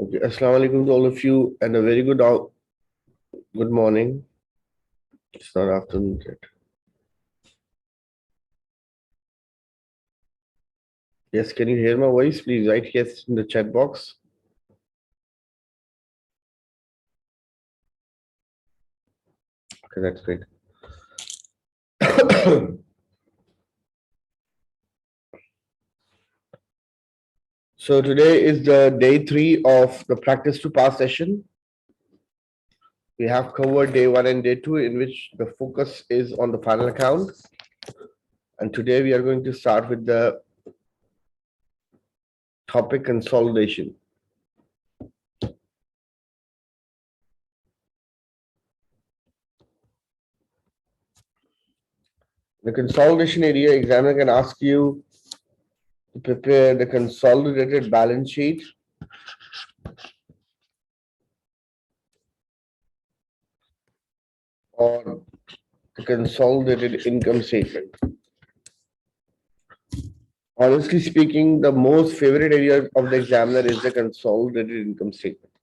Okay, Assalamu alaikum to all of you, and a very good morning. It's not afternoon yet. Yes, can you hear my voice? Please write yes in the chat box. Okay, that's great. So today is the day 3 of the practice to pass session. We have covered day 1 and day 2, in which the focus is on the final account. And today we are going to start with the topic consolidation. The consolidation area, examiner can ask you to prepare the consolidated balance sheet or the consolidated income statement. Honestly speaking, the most favorite area of the examiner is the consolidated income statement.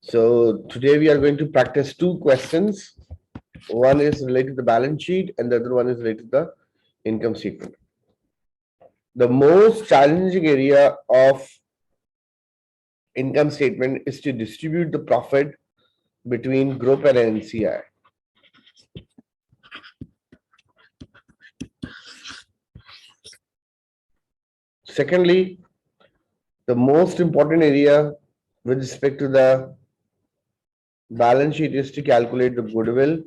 So today we are going to practice two questions. One is related to the balance sheet and the other one is related to the income statement. The most challenging area of income statement is to distribute the profit between group and NCI. Secondly, the most important area with respect to the balance sheet is to calculate the goodwill,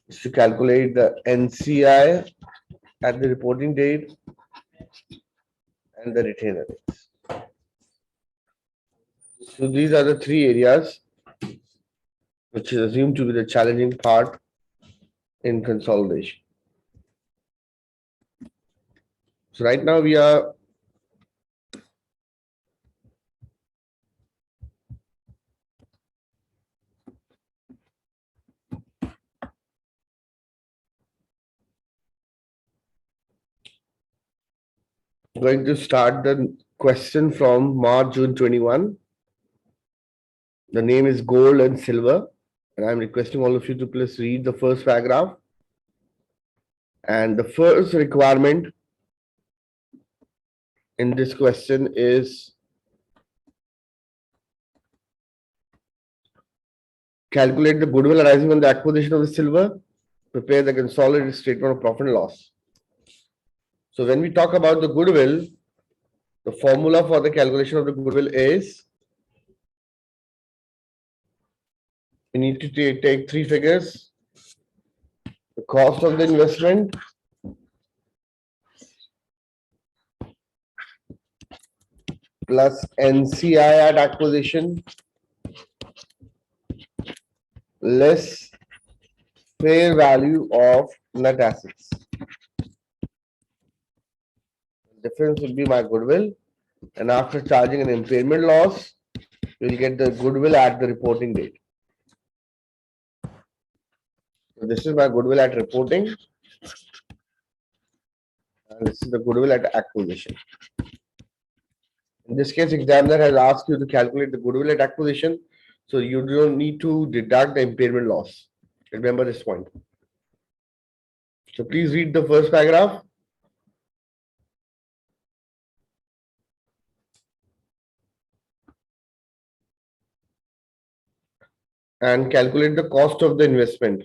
is to calculate the NCI at the reporting date and the retainer rates. So these are the three areas which is assumed to be the challenging part in consolidation. So right now we are going to start the question from March, June 21. The name is gold and silver. And I'm requesting all of you to please read the first paragraph. And the first requirement in this question is calculate the goodwill arising on the acquisition of the silver, prepare the consolidated statement of profit and loss. So when we talk about the goodwill, the formula for the calculation of the goodwill is we need to take three figures: the cost of the investment, plus NCI at acquisition, less fair value of net assets. The difference will be my goodwill, and after charging an impairment loss, you will get the goodwill at the reporting date. So this is my goodwill at reporting, and this is the goodwill at acquisition. In this case, examiner has asked you to calculate the goodwill at acquisition, so you don't need to deduct the impairment loss. Remember this point. So please read the first paragraph. And calculate the cost of the investment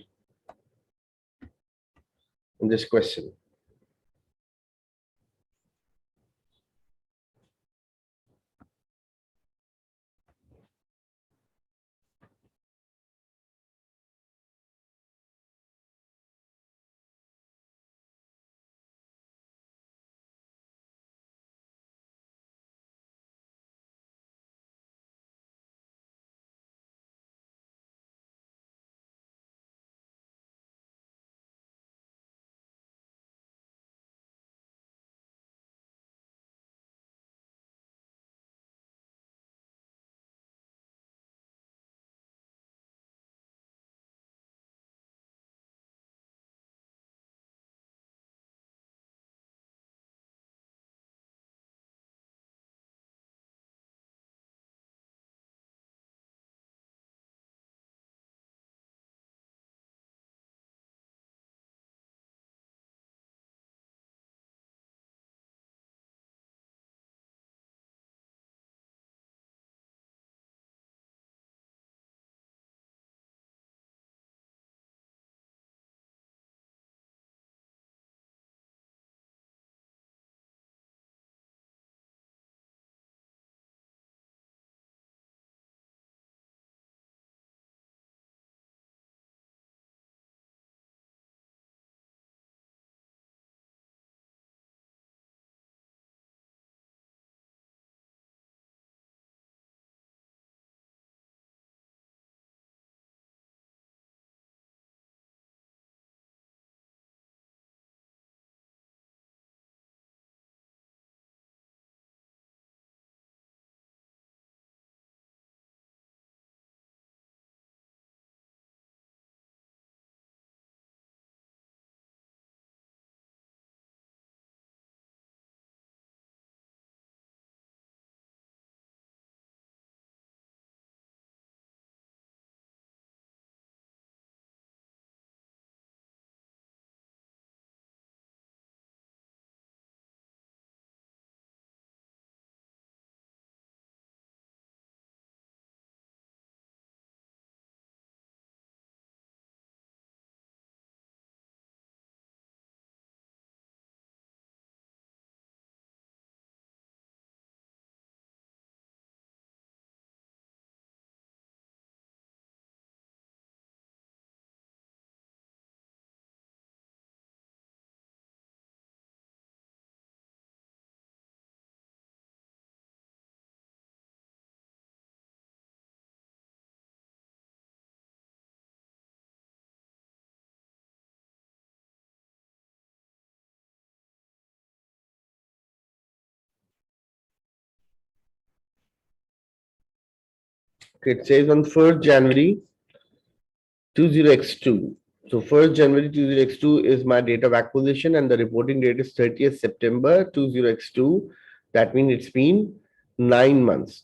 in this question. It says on 1st January 20x2. So 1st January 20x2 is my date of acquisition and the reporting date is 30th September 20x2. That means it's been 9 months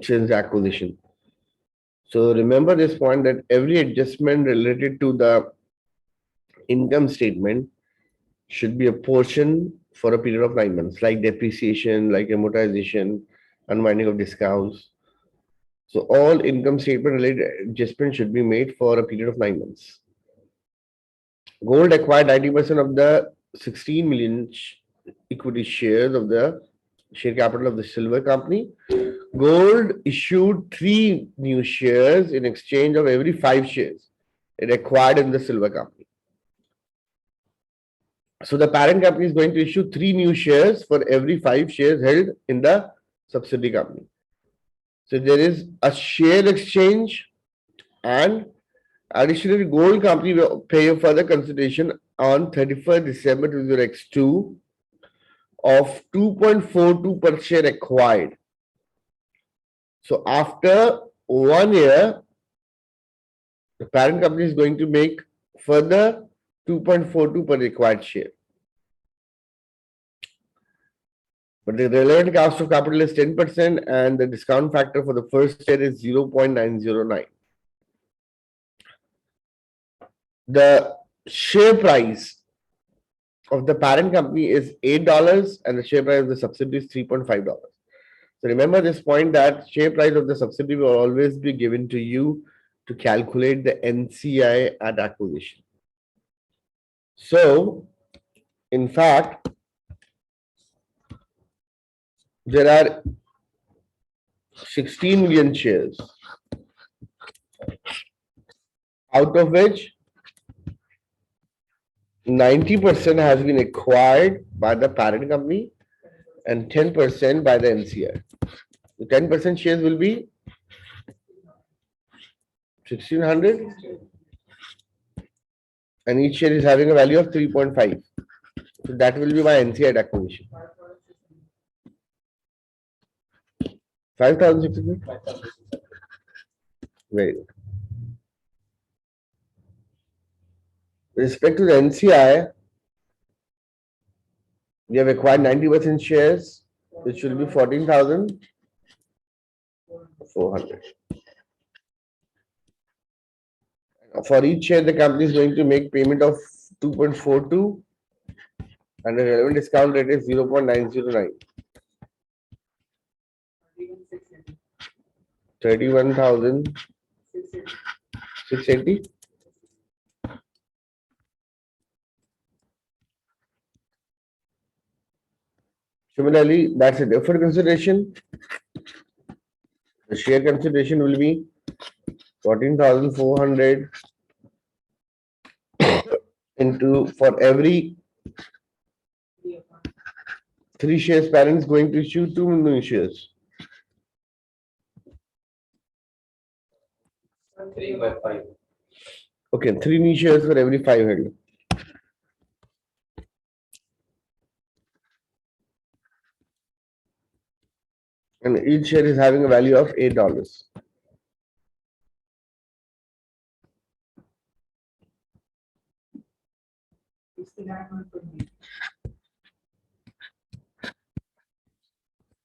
since acquisition. So remember this point that every adjustment related to the income statement should be a portion for a period of 9 months, like depreciation, like amortization, unwinding of discounts. So all income statement related adjustments should be made for a period of 9 months. Gold acquired 90% of the 16 million equity shares of the share capital of the silver company. Gold issued 3 new shares in exchange of every 5 shares it acquired in the silver company. So the parent company is going to issue 3 new shares for every 5 shares held in the subsidiary company. So there is a share exchange, and additionally, gold company will pay a further consideration on 31st December 2002 of 2.42 per share acquired. So after 1 year, the parent company is going to make further 2.42 per acquired share. But the relevant cost of capital is 10% and the discount factor for the first year is 0.909. The share price of the parent company is $8 and the share price of the subsidiary is $3.5. So remember this point that share price of the subsidiary will always be given to you to calculate the NCI at acquisition. So, in fact, there are 16 million shares, out of which 90% has been acquired by the parent company and 10% by the NCI. The 10% shares will be 1600 and each share is having a value of 3.5. So that will be my NCI at acquisition. 5,600? Very good. With respect to the NCI, we have acquired 90% shares, which will be 14,400. For each share, the company is going to make payment of 2.42 and the relevant discount rate is 0.909. 31,680. Similarly, that's a deferred consideration. The share consideration will be 14,400 into for every 3 shares, parents going to issue 2 new shares. 3 by 5. Okay, 3 new shares for every 5 held. And each share is having a value of $8.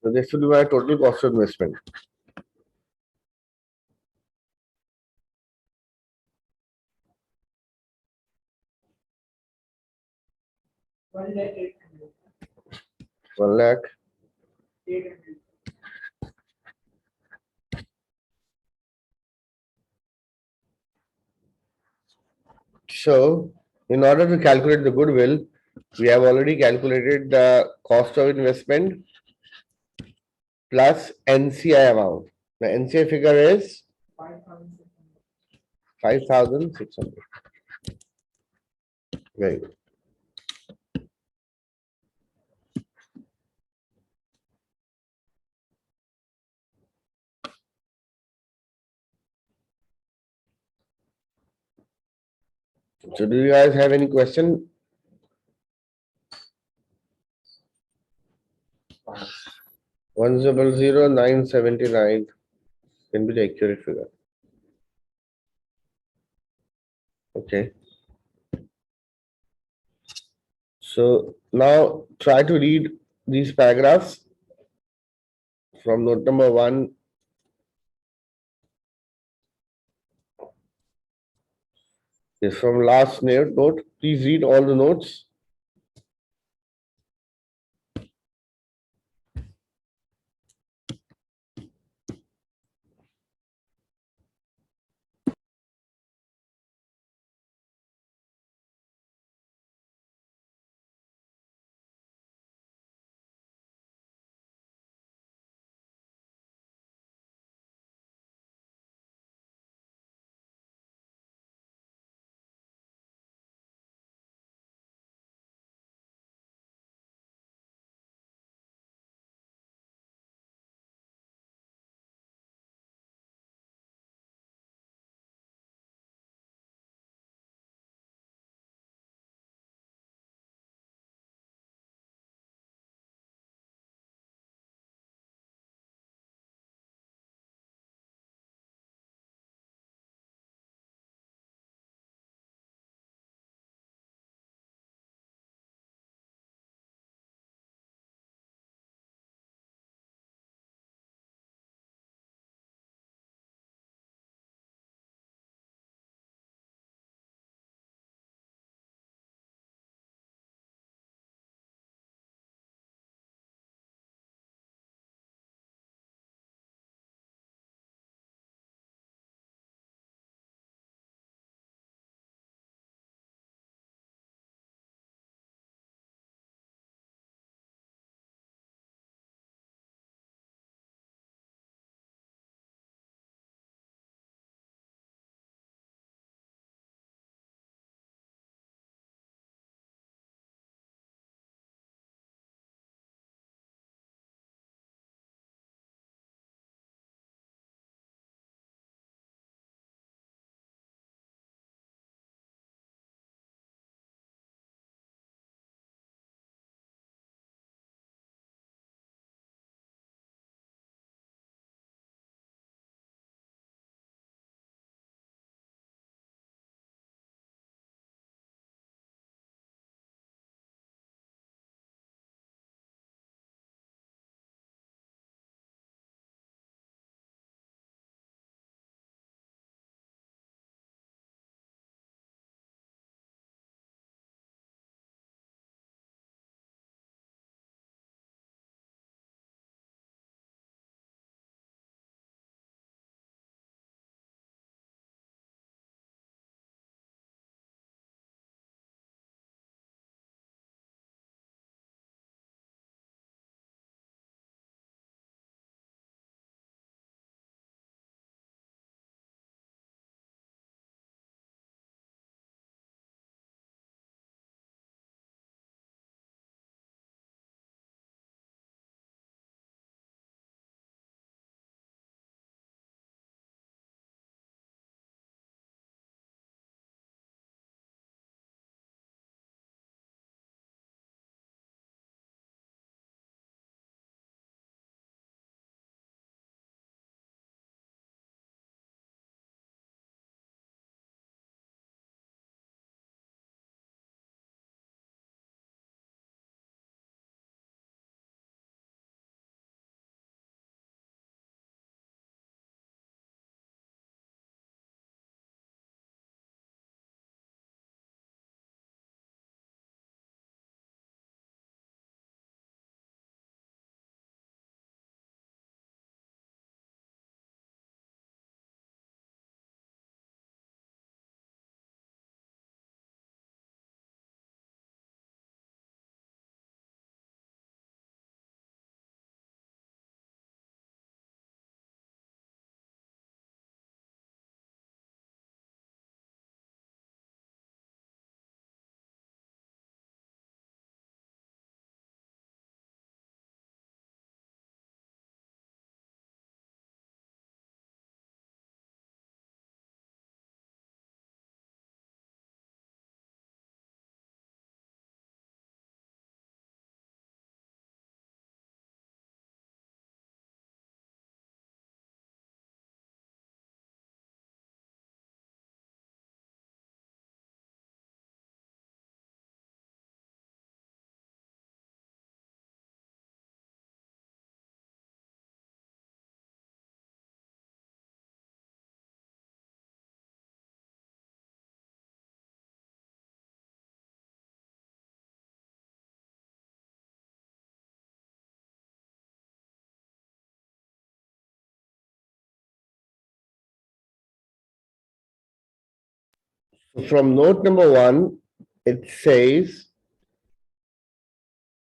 So this will be my total cost of investment. One lakh. So, in order to calculate the goodwill, we have already calculated the cost of investment plus NCI amount. The NCI figure is 5,600. Very good. So, do you guys have any question? 100,979 can be the accurate figure. Okay. So now try to read these paragraphs from note number 1 is from last note. Please read all the notes. From note number 1, it says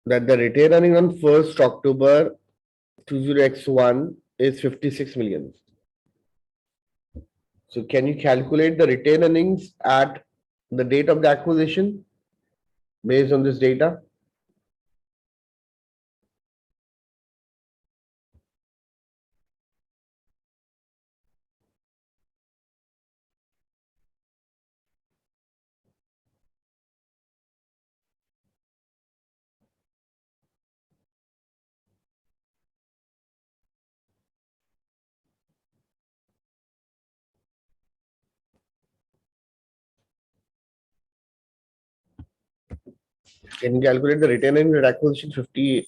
that the retained earning on 1st October 20x1 is 56 million. So can you calculate the retained earnings at the date of the acquisition based on this data? Can you calculate the retained earnings at acquisition 50?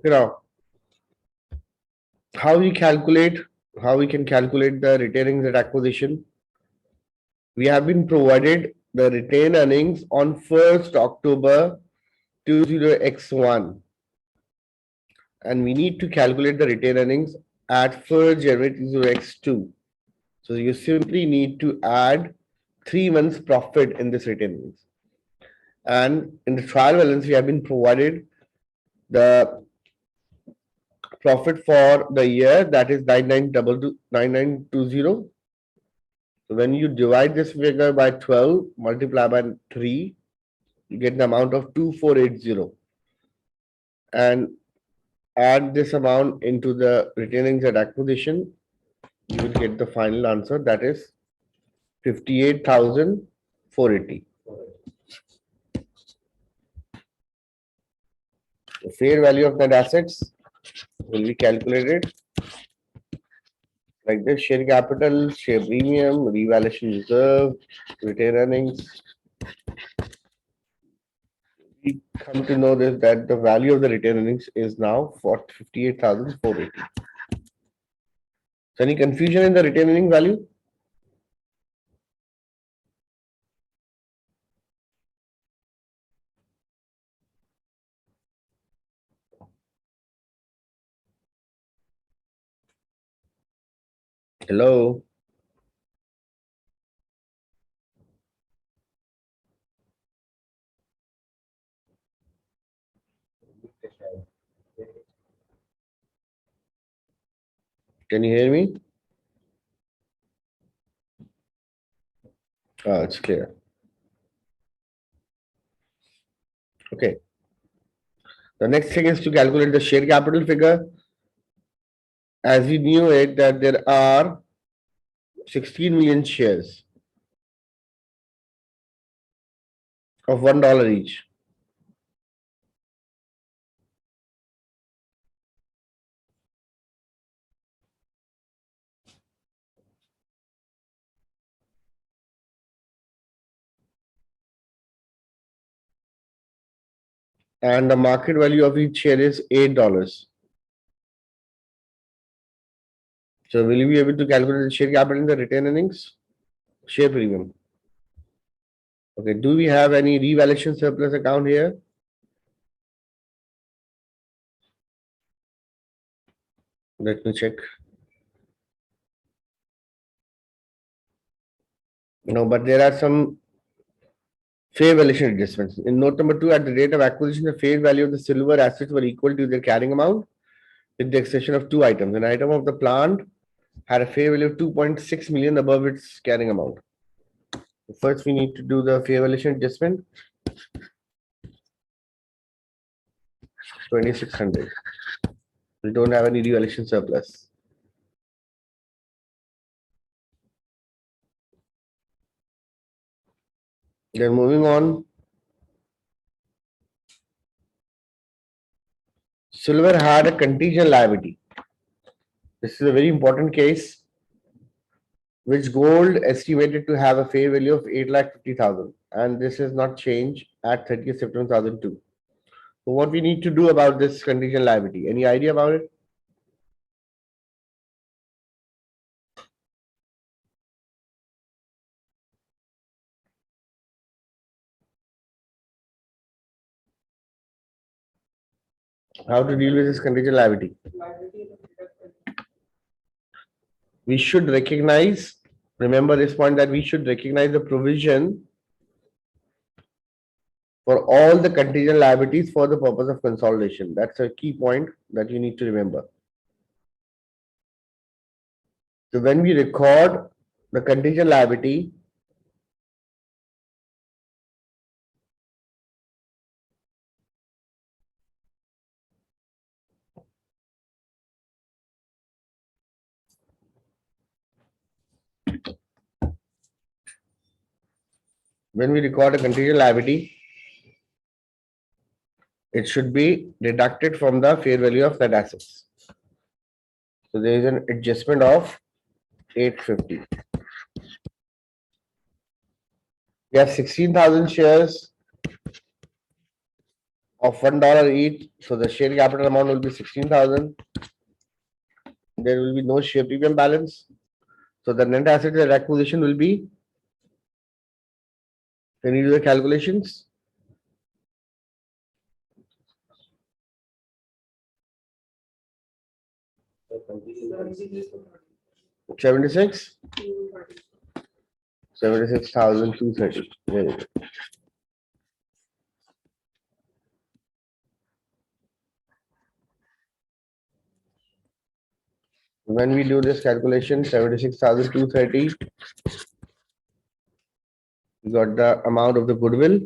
Now, how we calculate, how we can calculate the retained earnings at acquisition? We have been provided the retained earnings on 1st October 20x1, and we need to calculate the retained earnings at 1st January 20x2. So you simply need to add 3 months profit in this retained earnings. And in the trial balance, we have been provided the profit for the year, that is 9920. So when you divide this figure by 12, multiply by 3, you get the amount of 2480, and add this amount into the retained earnings at acquisition, you will get the final answer, that is 58,480. The fair value of net assets will be calculated like this: share capital, share premium, revaluation reserve, retained earnings. We come to know this, that the value of the retained earnings is now for 58,480. So any confusion in the retained earning value? Hello? Can you hear me? It's clear. Okay. The next thing is to calculate the share capital figure. As we knew it, that there are 16 million shares of $1 each. And the market value of each share is $8. So will you be able to calculate the share capital in the retained earnings? Share premium. Okay, do we have any revaluation surplus account here? Let me check. No, but there are some fair valuation adjustments. In note number 2, at the date of acquisition, the fair value of the silver assets were equal to their carrying amount, with the exception of two items. An item of the plant had a fair value of 2.6 million above its carrying amount. First, we need to do the fair valuation adjustment. 2,600. We don't have any revaluation surplus. Then moving on. Silver had a contingent liability. This is a very important case, which gold estimated to have a fair value of 8,50,000, and this has not changed at 30th September 2002. So what we need to do about this contingent liability? Any idea about it? How to deal with this contingent liability? We should recognize, remember this point, that we should recognize the provision for all the contingent liabilities for the purpose of consolidation. That's a key point that you need to remember. So when we record the contingent liability, it should be deducted from the fair value of that assets. So there is an adjustment of 850. We have 16,000 shares of $1 each. So the share capital amount will be 16,000. There will be no share premium balance. So the net asset at acquisition will be, can you do the calculations? 76? 76,230. Very good. When we do this calculation, 76,230, we got the amount of the goodwill.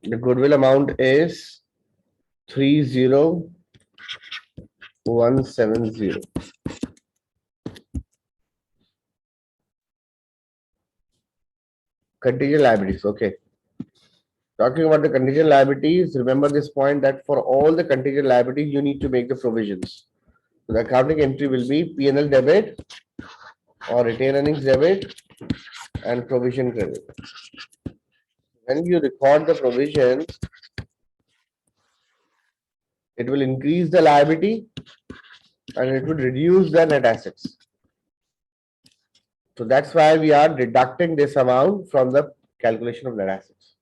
The goodwill amount is 30,170. Contingent liabilities. Okay. Talking about the contingent liabilities, remember this point that for all the contingent liabilities, you need to make the provisions. So the accounting entry will be P&L debit or retained earnings debit and provision credit. When you record the provisions, it will increase the liability and it will reduce the net assets. So that's why we are deducting this amount from the calculation of net assets.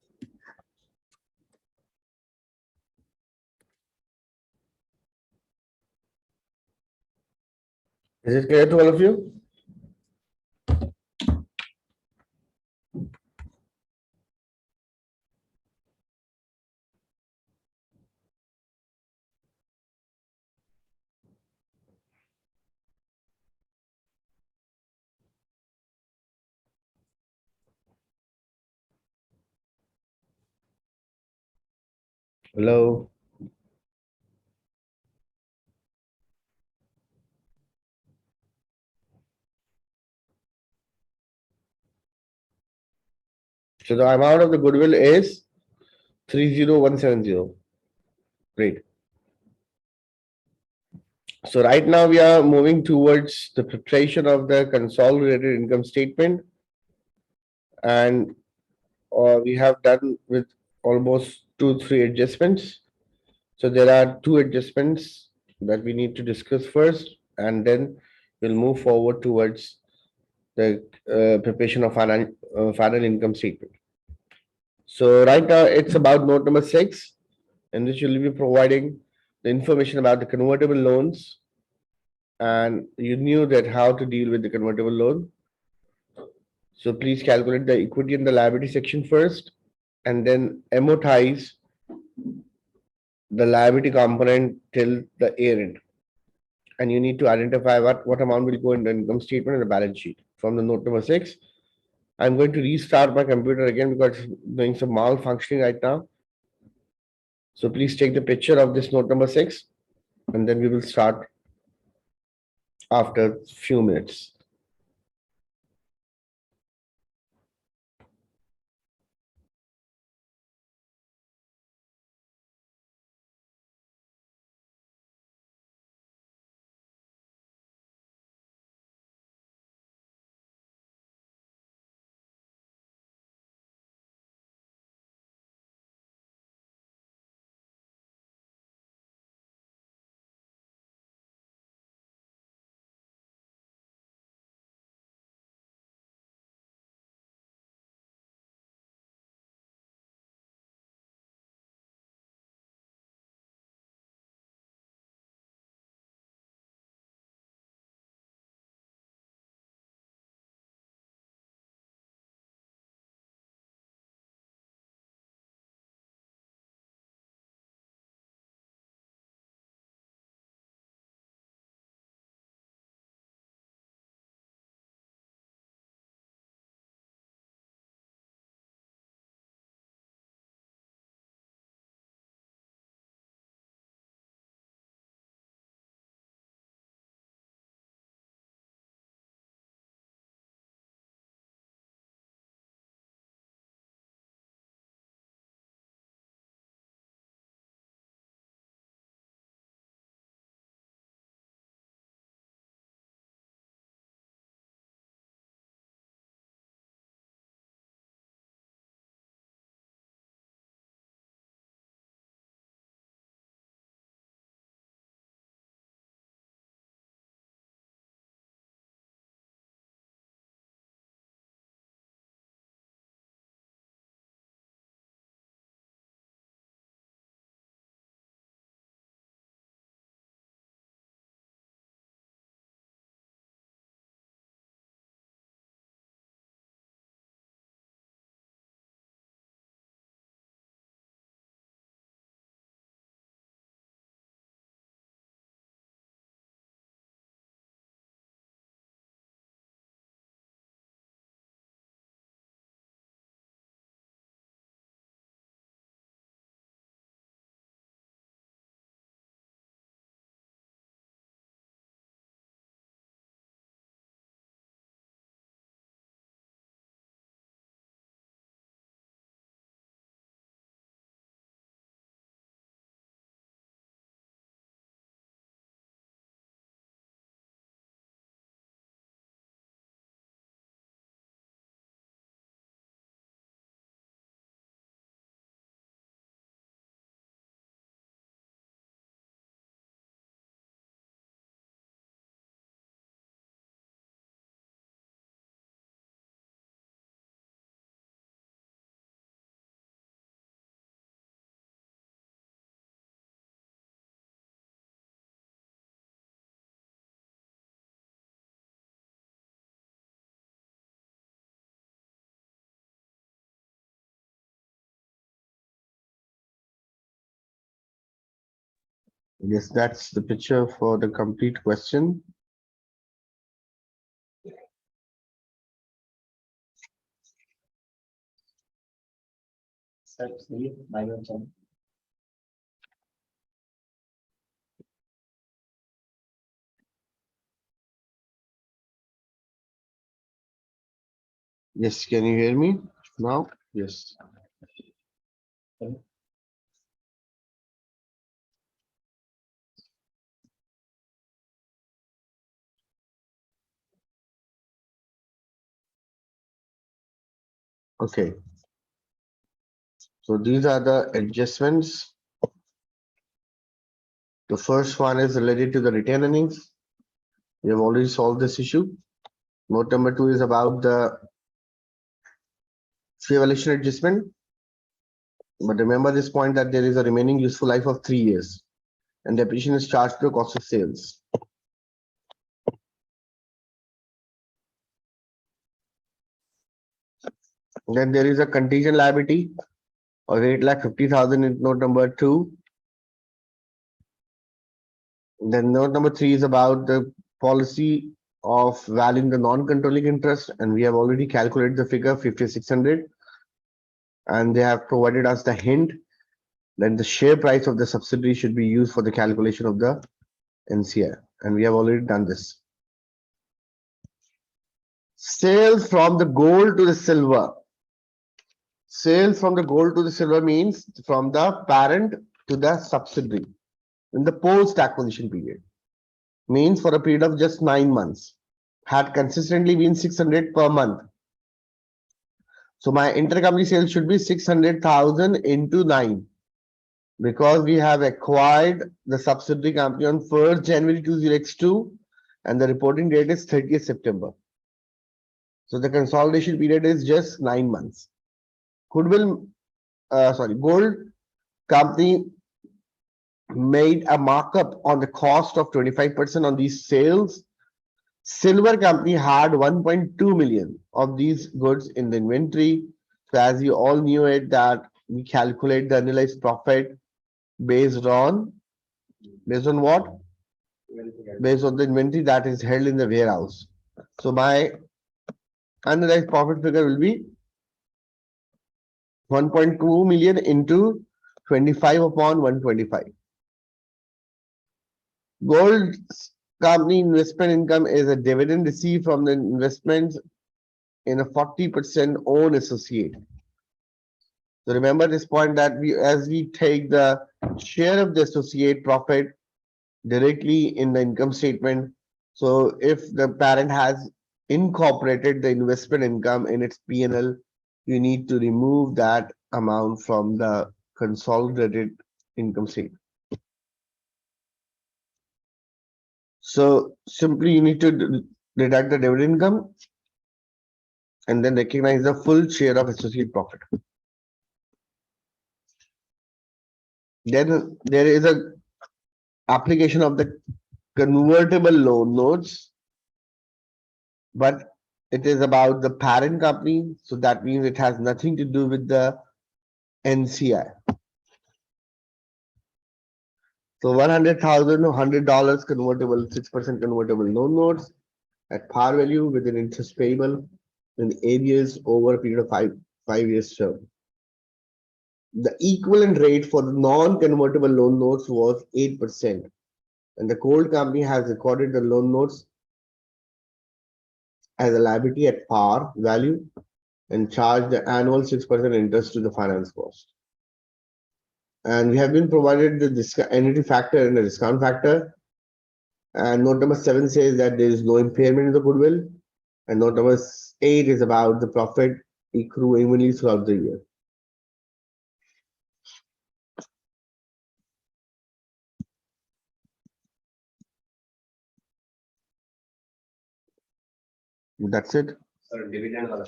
Is it clear to all of you? Hello. So the amount of the goodwill is 30,170. Great. So right now we are moving towards the preparation of the consolidated income statement, and we have done with almost 2-3 adjustments. So there are 2 adjustments that we need to discuss first, and then we'll move forward towards the preparation of final income statement. So right now it's about note number 6, in which you'll be providing the information about the convertible loans, and you knew that how to deal with the convertible loan. So please calculate the equity and the liability section first, and then amortize the liability component till the year end. And you need to identify what amount will go in the income statement and the balance sheet. From the note number 6, I'm going to restart my computer again because it's doing some malfunctioning right now. So please take the picture of this note number 6, and then we will start after few minutes. Yes, that's the picture for the complete question. Yes, can you hear me now? Yes. Okay. So these are the adjustments. The first one is related to the retained earnings. We have already solved this issue. Note number two is about the fee valuation adjustment. But remember this point that there is a remaining useful life of 3 years and depreciation is charged to the cost of sales. Then there is a contingent liability of 8,50,000 in note number two. Then note number three is about the policy of valuing the non-controlling interest, and we have already calculated the figure 5,600, and they have provided us the hint that the share price of the subsidiary should be used for the calculation of the NCI, and we have already done this. Sales from the gold to the silver. Sales from the gold to the silver means from the parent to the subsidiary in the post-acquisition period. Means for a period of just 9 months. Had consistently been 600 per month. So my intercompany sales should be 600,000 into 9 because we have acquired the subsidiary company on 1st January 2002 and the reporting date is 30th September. So the consolidation period is just 9 months. Goodwill, Gold company made a markup on the cost of 25% on these sales. Silver company had 1.2 million of these goods in the inventory. So as you all knew it that we calculate the analyzed profit based on what? Based on the inventory that is held in the warehouse. So my analyzed profit figure will be 1.2 million into 25 upon 125. Gold company investment income is a dividend received from the investments in a 40% own associate. So remember this point that as we take the share of the associate profit directly in the income statement. So if the parent has incorporated the investment income in its P&L, you need to remove that amount from the consolidated income statement. So simply you need to deduct the dividend income and then recognize the full share of associate profit. Then there is a application of the convertible loan notes, but it is about the parent company. So that means it has nothing to do with the NCI. So 100,000 $100 convertible 6% convertible loan notes at par value with an interest payable in areas over a period of five years term. The equivalent rate for the non-convertible loan notes was 8%, and the gold company has recorded the loan notes as a liability at par value and charged the annual 6% interest to the finance cost. And we have been provided the entity factor and the discount factor. And note number 7 says that there is no impairment in the goodwill. And note number 8 is about the profit accrue evenly throughout the year. That's it. Dividend वाला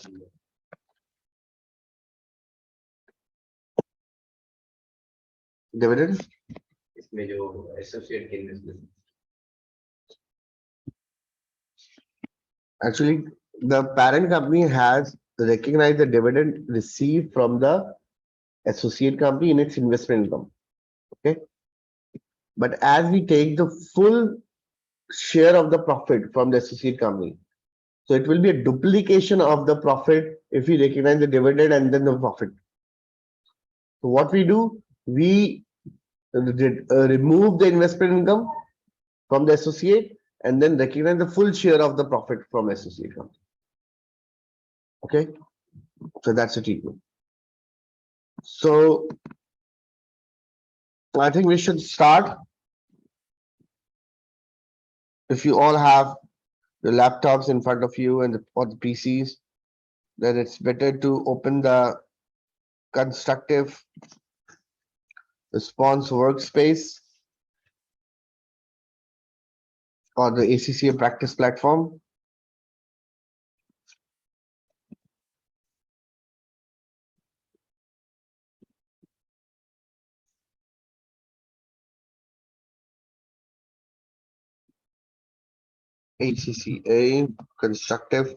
Dividend. इसमें जो associate के investment Actually, the parent company has recognized the dividend received from the associate company in its investment income. Okay. But as we take the full share of the profit from the associate company, so it will be a duplication of the profit if we recognize the dividend and then the profit. So what we do, we remove the investment income from the associate and then recognize the full share of the profit from associate company. Okay, so that's the treatment. So I think we should start. If you all have the laptops in front of you and or the PCs, then it's better to open the constructive response workspace or the ACCA practice platform. ACCA constructive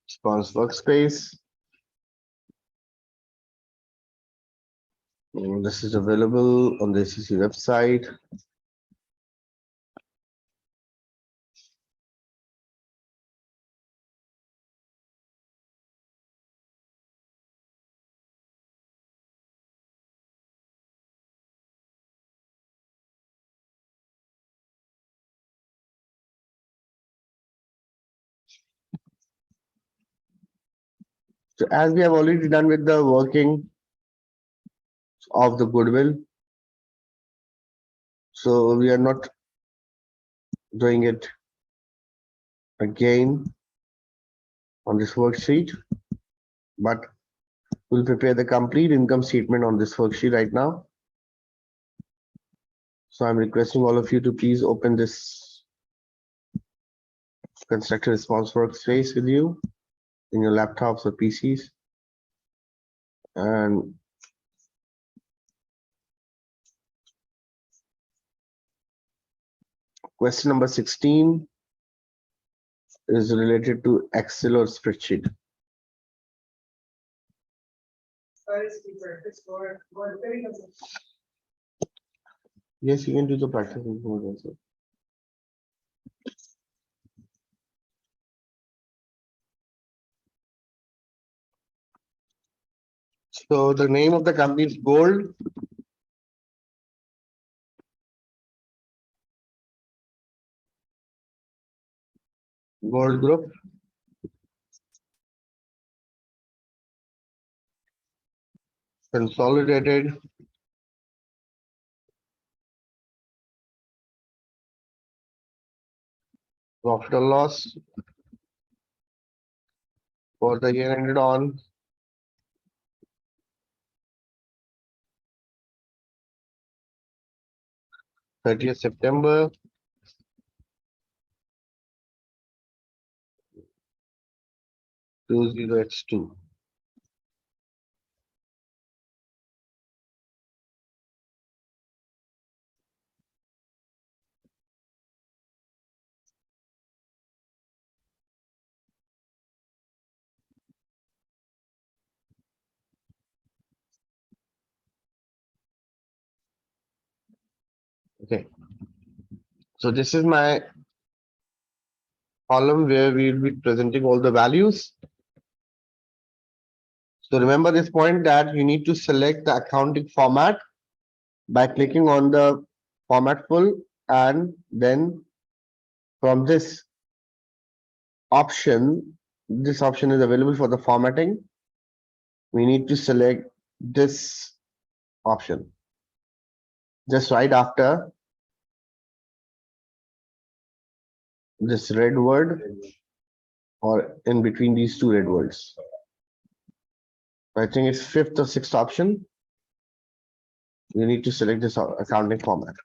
response workspace. This is available on the ACCA website. So as we have already done with the working of the goodwill, so we are not doing it again on this worksheet, but we'll prepare the complete income statement on this worksheet right now. So I'm requesting all of you to please open this constructive response workspace with you in your laptops or PCs. And question number 16 is related to Excel or spreadsheet. Yes, you can do the practice mode also. So the name of the company is Gold. Gold Group. Consolidated. Profit or loss for the year ended on 30th September 20x2. Okay. So this is my column where we will be presenting all the values. So remember this point that you need to select the accounting format by clicking on the format full, and then from this option is available for the formatting. We need to select this option just right after this red word or in between these two red words. I think it's fifth or sixth option. You need to select this accounting format.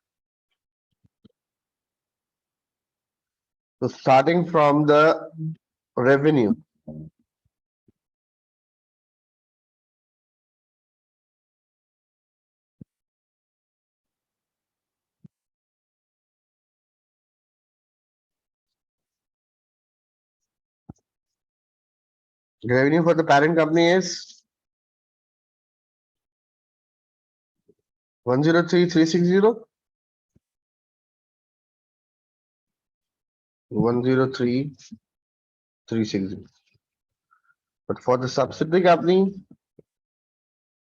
So starting from the revenue. Revenue for the parent company is 103,360. 103,360. But for the subsidiary company,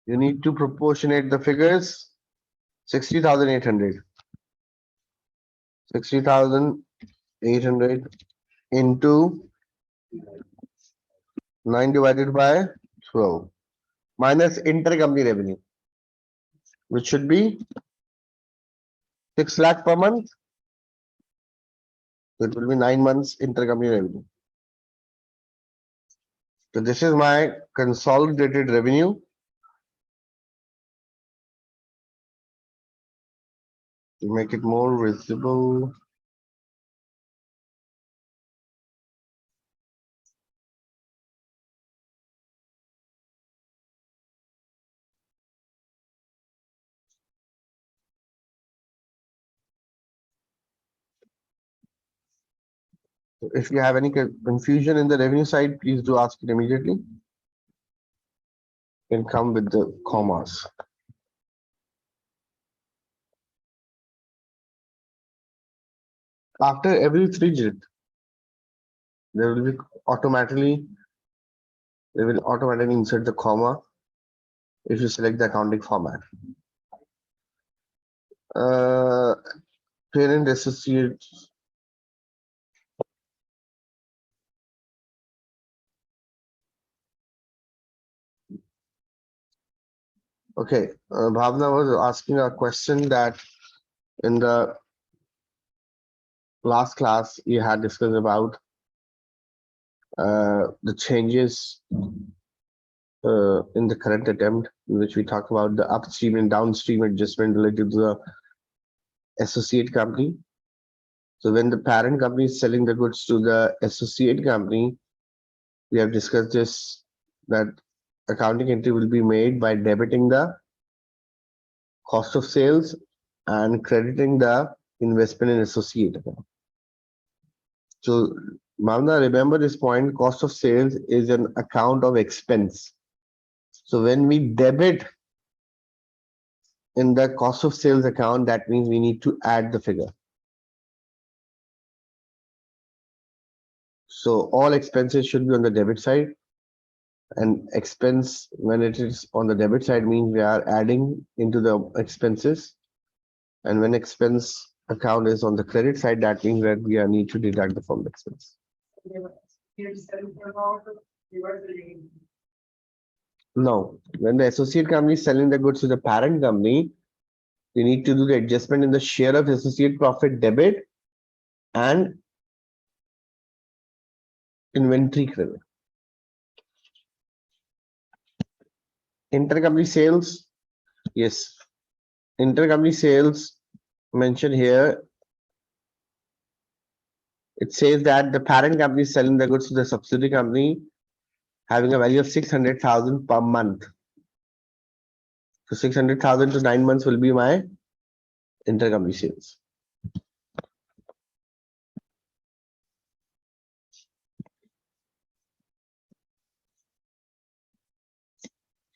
you need to proportionate the figures. 60,800. 60,800 into 9 divided by 12 minus intercompany revenue, which should be 6 lakh per month. So it will be 9 months intercompany revenue. So this is my consolidated revenue. To make it more visible. If you have any confusion in the revenue side, please do ask it immediately. Can come with the commas. After every 3 digit, there will be automatically they will automatically insert the comma if you select the accounting format. Parent associates. Okay, Bhavna was asking a question that in the last class you had discussed about the changes in the current attempt, in which we talked about the upstream and downstream adjustment related to the associate company. So when the parent company is selling the goods to the associate company, we have discussed this, that accounting entry will be made by debiting the cost of sales and crediting the investment in associate account. So Bhavna, remember this point, cost of sales is an account of expense. So when we debit in the cost of sales account, that means we need to add the figure. So all expenses should be on the debit side, and expense when it is on the debit side means we are adding into the expenses, and when expense account is on the credit side, that means that we are need to deduct the from the expense. No, when the associate company is selling the goods to the parent company, you need to do the adjustment in the share of associate profit debit and inventory credit. Intercompany sales, yes. Intercompany sales mentioned here. It says that the parent company is selling the goods to the subsidiary company having a value of 600,000 per month. So 600,000 to 9 months will be my intercompany sales.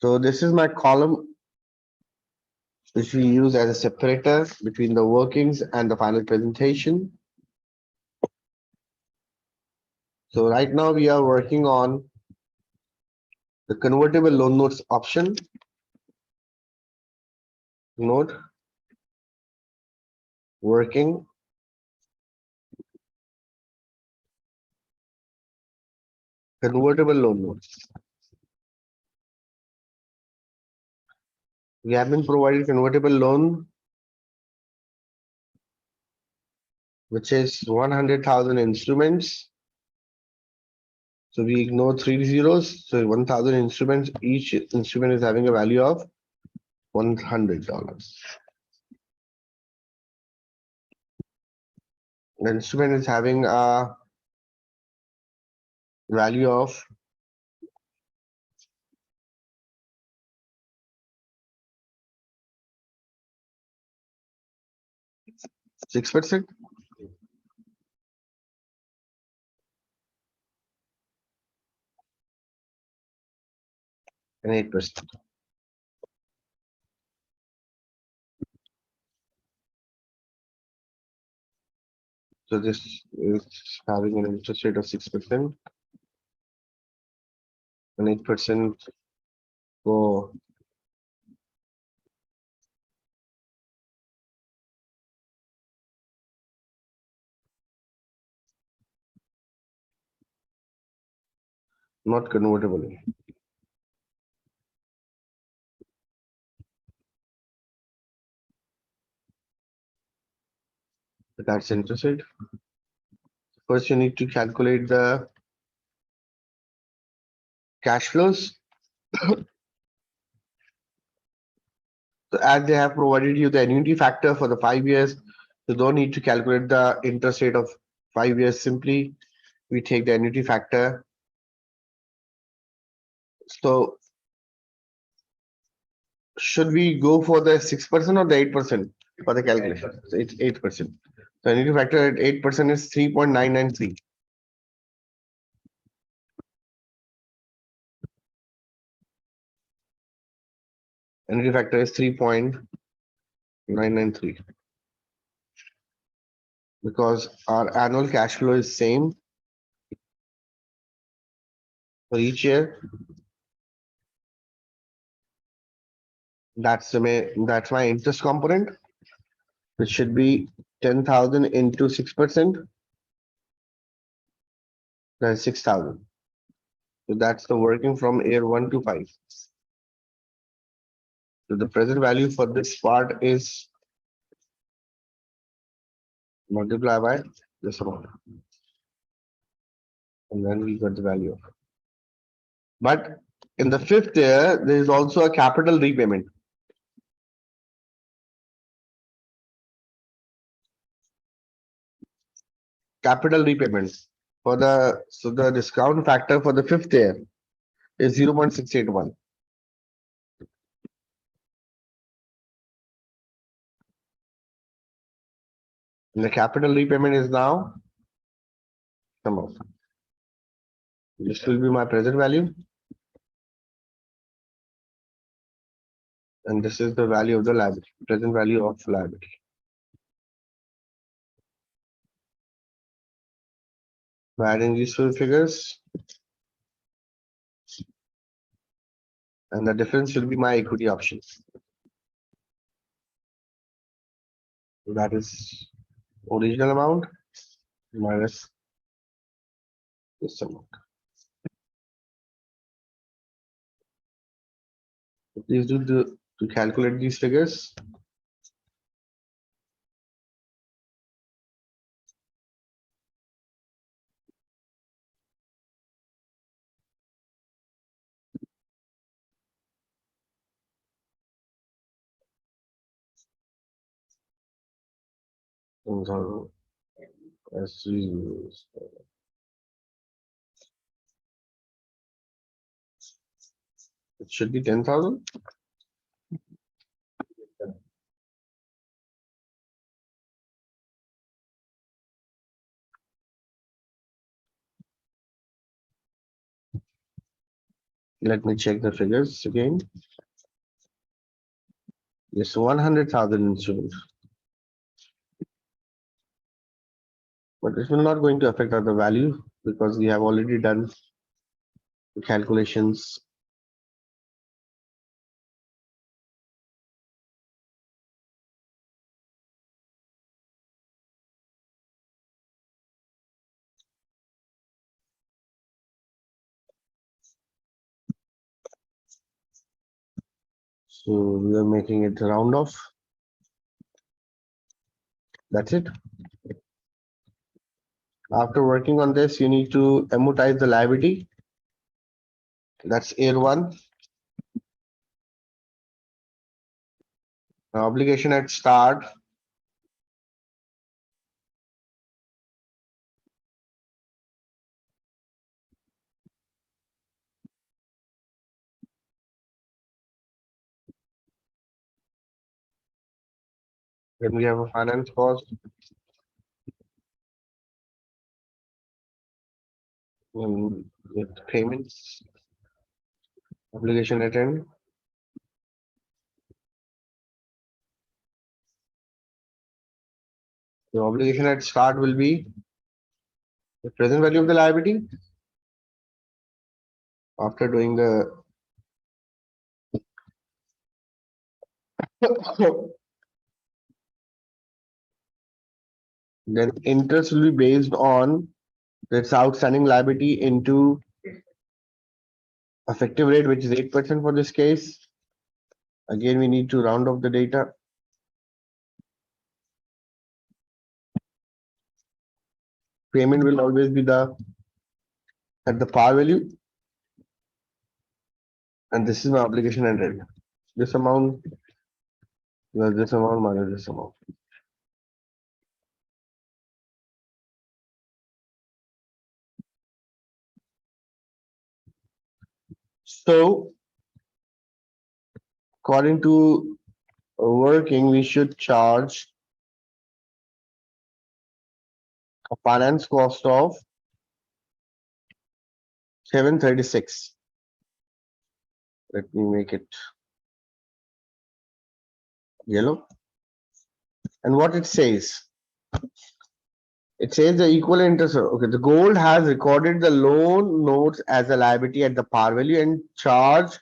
So this is my column which we use as a separator between the workings and the final presentation. So right now we are working on the convertible loan notes option. Note working. Convertible loan notes. We have been provided convertible loan, which is 100,000 instruments. So we ignore 3 zeros. So 1,000 instruments, each instrument is having a value of $100. The instrument is having a value of 6% and 8%. So this is having an interest rate of 6% and 8% for not convertible. That's interest rate. First, you need to calculate the cash flows. So as they have provided you the annuity factor for the 5 years, you don't need to calculate the interest rate of 5 years. Simply, we take the annuity factor. So should we go for the 6% or the 8% for the calculation? So it's 8%. So annuity factor at 8% is 3.993. Annuity factor is 3.993 because our annual cash flow is same for each year. That's my interest component, which should be 10,000 into 6%. That's 6,000. So that's the working from year 1 to 5. So the present value for this part is multiply by this amount. And then we got the value. But in the 5th year, there is also a capital repayment. Capital repayment for the discount factor for the 5th year is 0.681. And the capital repayment is now some of. This will be my present value. And this is the value of the liability, present value of liability. By adding these two figures, and the difference will be my equity option. That is original amount minus this amount. Please do to calculate these figures. As we use. It should be 10,000. Let me check the figures again. Yes, 100,000 insurance. But it will not going to affect other value because we have already done the calculations. So we are making it round off. That's it. After working on this, you need to amortize the liability. That's year 1. Obligation at start. Then we have a finance cost. With payments. Obligation at end. The obligation at start will be the present value of the liability after doing the then interest will be based on its outstanding liability into effective rate, which is 8% for this case. Again, we need to round off the data. Payment will always be at the par value. And this is my obligation and rent. This amount plus this amount minus this amount. So, according to working, we should charge a finance cost of 736. Let me make it yellow. And what it says the equal interest. Okay, the gold has recorded the loan notes as a liability at the par value and charge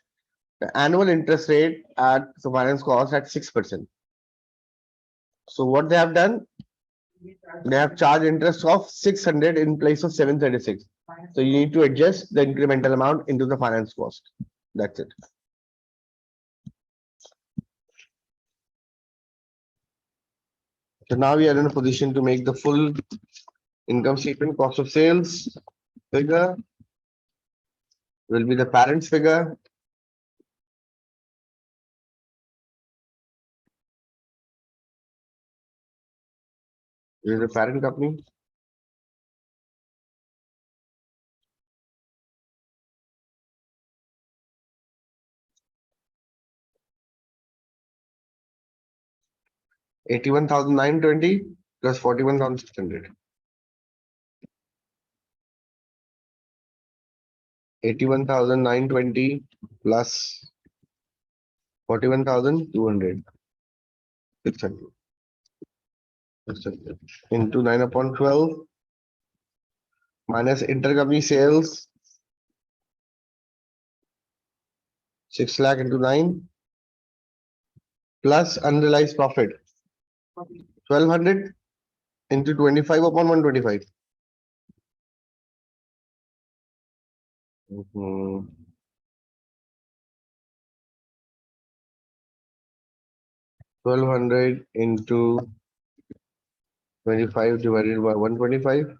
the annual interest rate at the finance cost at 6%. So what they have done, they have charged interest of 600 in place of 736. So you need to adjust the incremental amount into the finance cost. That's it. So now we are in a position to make the full income statement. Cost of sales figure will be the parent's figure. This is the parent company. $81,920 plus $41,600. 81,920 plus 41,200. 600. Into 9 upon 12 minus intercompany sales 6 lakh into 9 plus unrealized profit 1200 into 25 upon 125. 1200 into 25 divided by 125.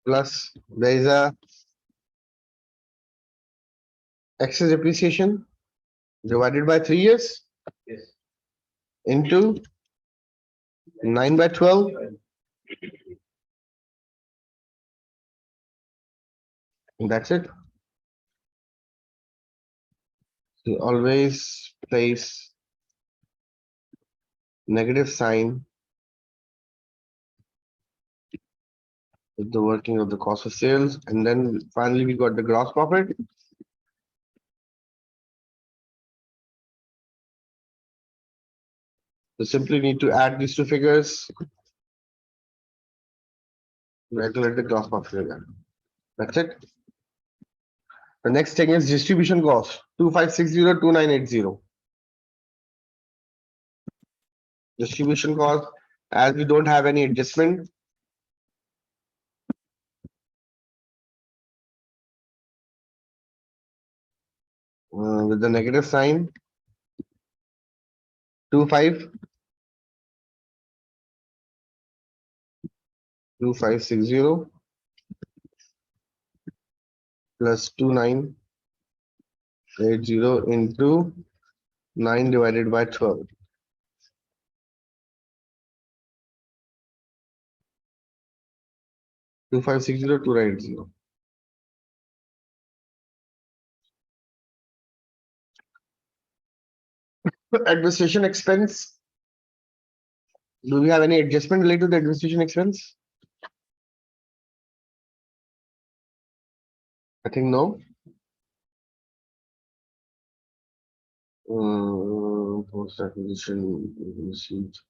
Plus there is a excess depreciation divided by 3 years. Yes. Into 9 by 12. And that's it. So always place negative sign with the working of the cost of sales. And then finally we got the gross profit. So simply need to add these two figures. Calculate the gross profit figure. That's it. The next thing is distribution cost 25602980. Distribution cost, as we don't have any adjustment, with the negative sign 2560 plus 2980 into 9 divided by 12. 25602980. Administration expense. Do we have any adjustment related to the administration expense? I think no. Post acquisition received.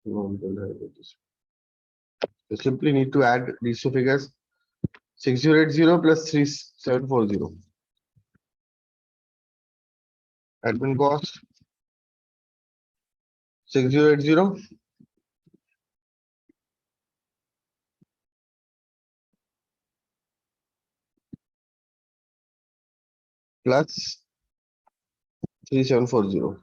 So simply need to add these two figures. 6080 plus 3740. Admin cost 6080 plus 3740.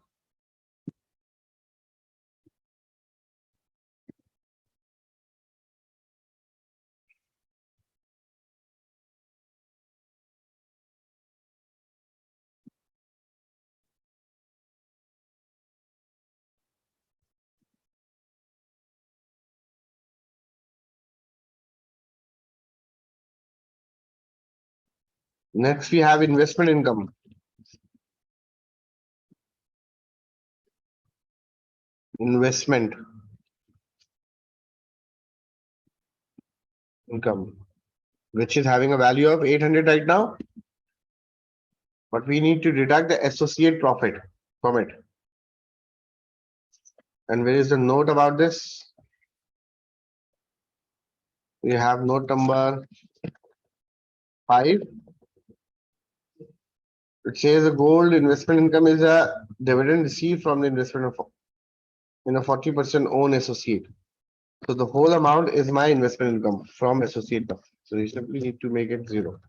Next, we have investment income. Investment income, which is having a value of 800 right now. But we need to deduct the associate profit from it. And where is the note about this? We have note number 5. It says the gold investment income is a dividend received from the investment of in a 40% own associate. So the whole amount is my investment income from associate. So you simply need to make it 0.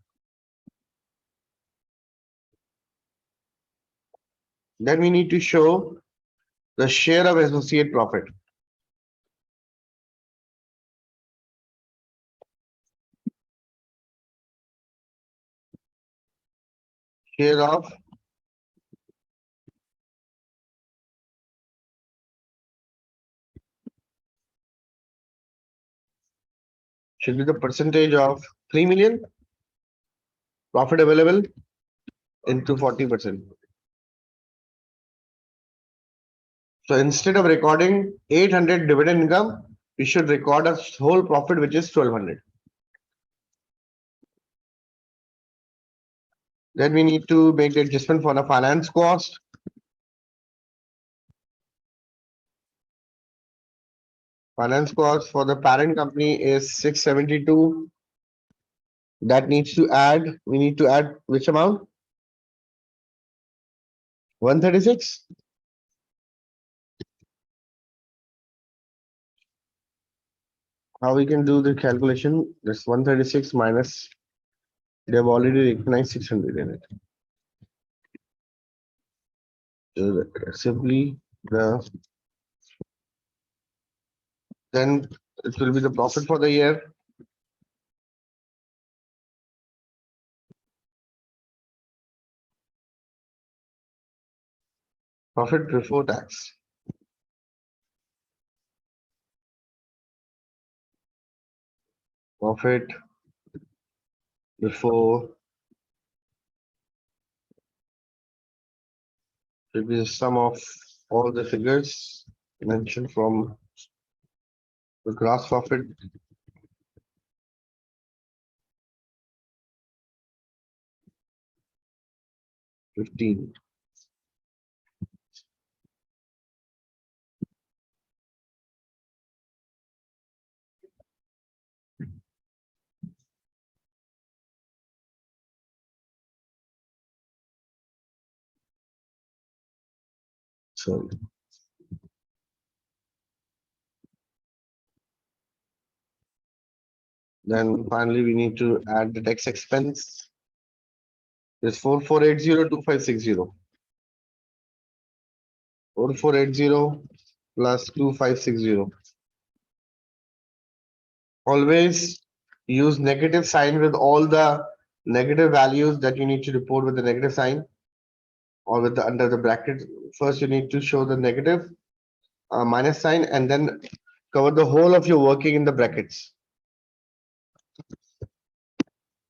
Then we need to show the share of associate profit. Share of should be the percentage of 3 million profit available into 40%. So instead of recording 800 dividend income, we should record a whole profit which is 1200. Then we need to make the adjustment for the finance cost. Finance cost for the parent company is 672. That needs to add, we need to add which amount? 136. How we can do the calculation? This 136 minus, they have already recognized 600 in it. So simply the then it will be the profit for the year. Profit before tax. Profit before will be the sum of all the figures mentioned from the gross profit. $15. So then finally we need to add the tax expense. Is 44802560. 4480 plus 2560. Always use negative sign with all the negative values that you need to report with the negative sign or with the under the bracket. First you need to show the negative minus sign and then cover the whole of your working in the brackets.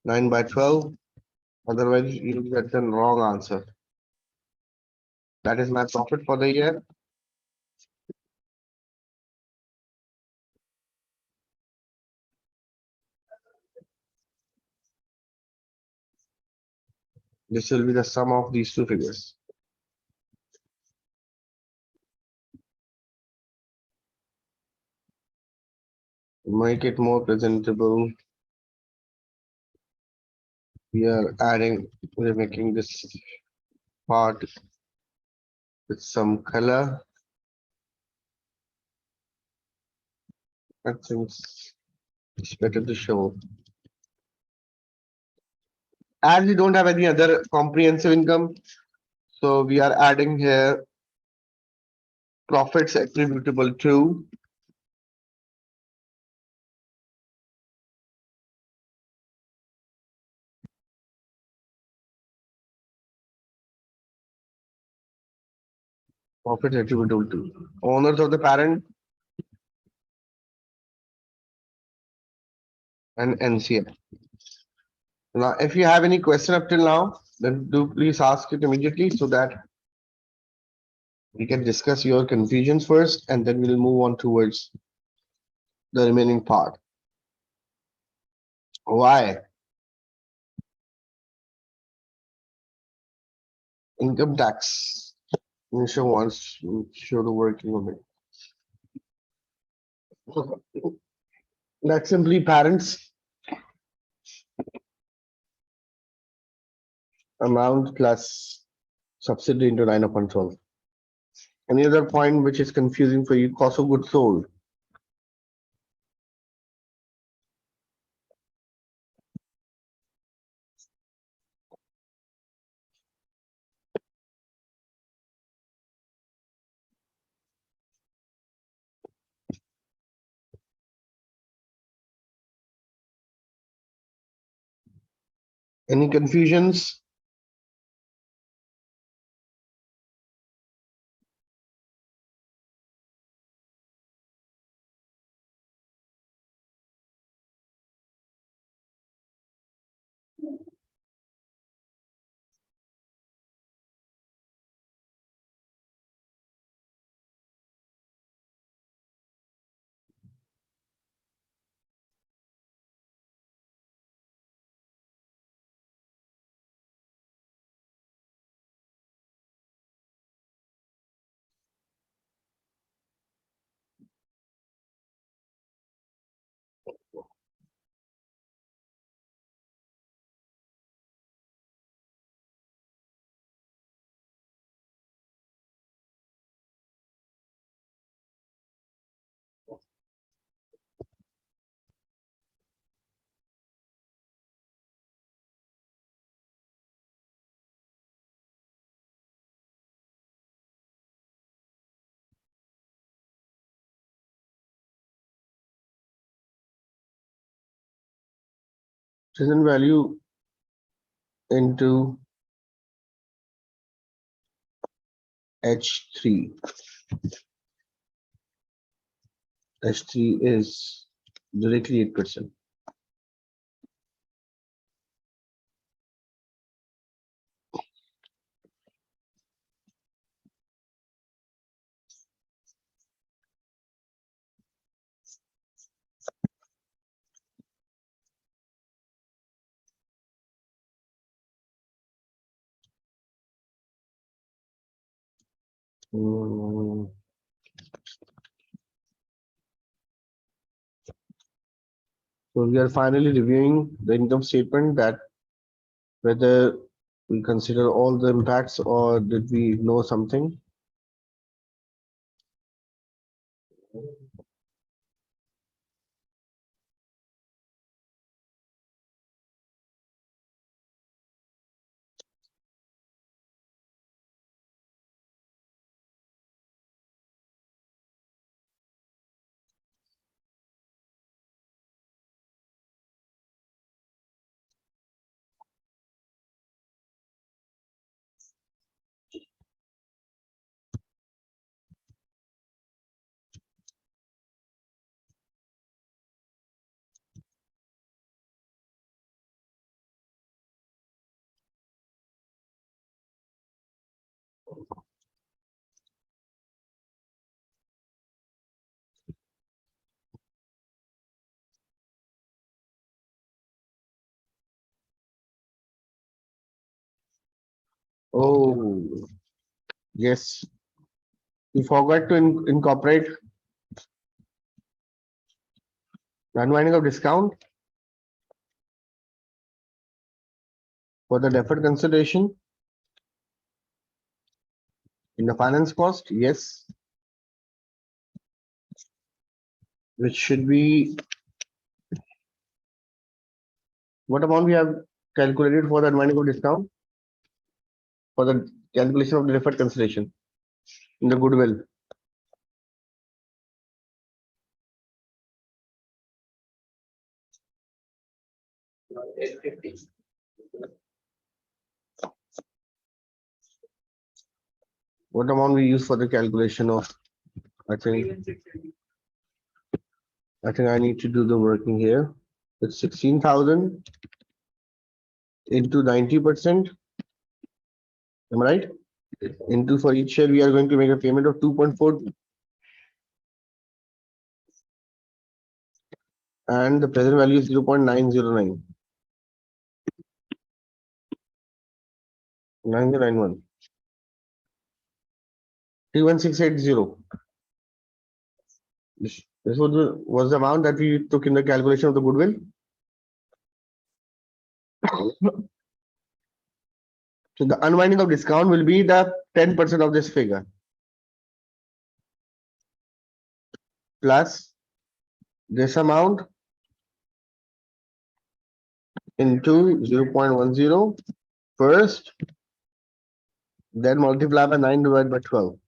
9 by 12. Otherwise you get the wrong answer. That is my profit for the year. This will be the sum of these two figures. make it more presentable. We're making this part with some color. I think it's better to show. As we don't have any other comprehensive income, so we are adding here profits attributable to profits attributable to owners of the parent and NCA. Now, if you have any question up till now, then do please ask it immediately so that we can discuss your confusions first, and then we'll move on towards the remaining part. Why? Income tax. Nisha wants to show the working of it. That's simply parents amount plus subsidy into line of control. Any other point which is confusing for you? Cost of goods sold. Any confusions? Present value into H3. H3 is directly 8%. Mm, So we are finally reviewing the income statement, that whether we consider all the impacts or did we ignore something. Oh, yes. We forgot to incorporate Unwinding of discount for the deferred consideration in the finance cost, yes, which should be what amount we have calculated for the unwinding of discount for the calculation of the deferred consideration in the goodwill. $850. What amount we use for the calculation of, I think I need to do the working here. It's 16,000 into 90%. Am I right? Into for each share, we are going to make a payment of 2.4 and the present value is 0.909. 9091. 31680. This was the amount that we took in the calculation of the goodwill. So the unwinding of discount will be the 10% of this figure plus this amount into 0.10 first, then multiply by 9 divided by 12.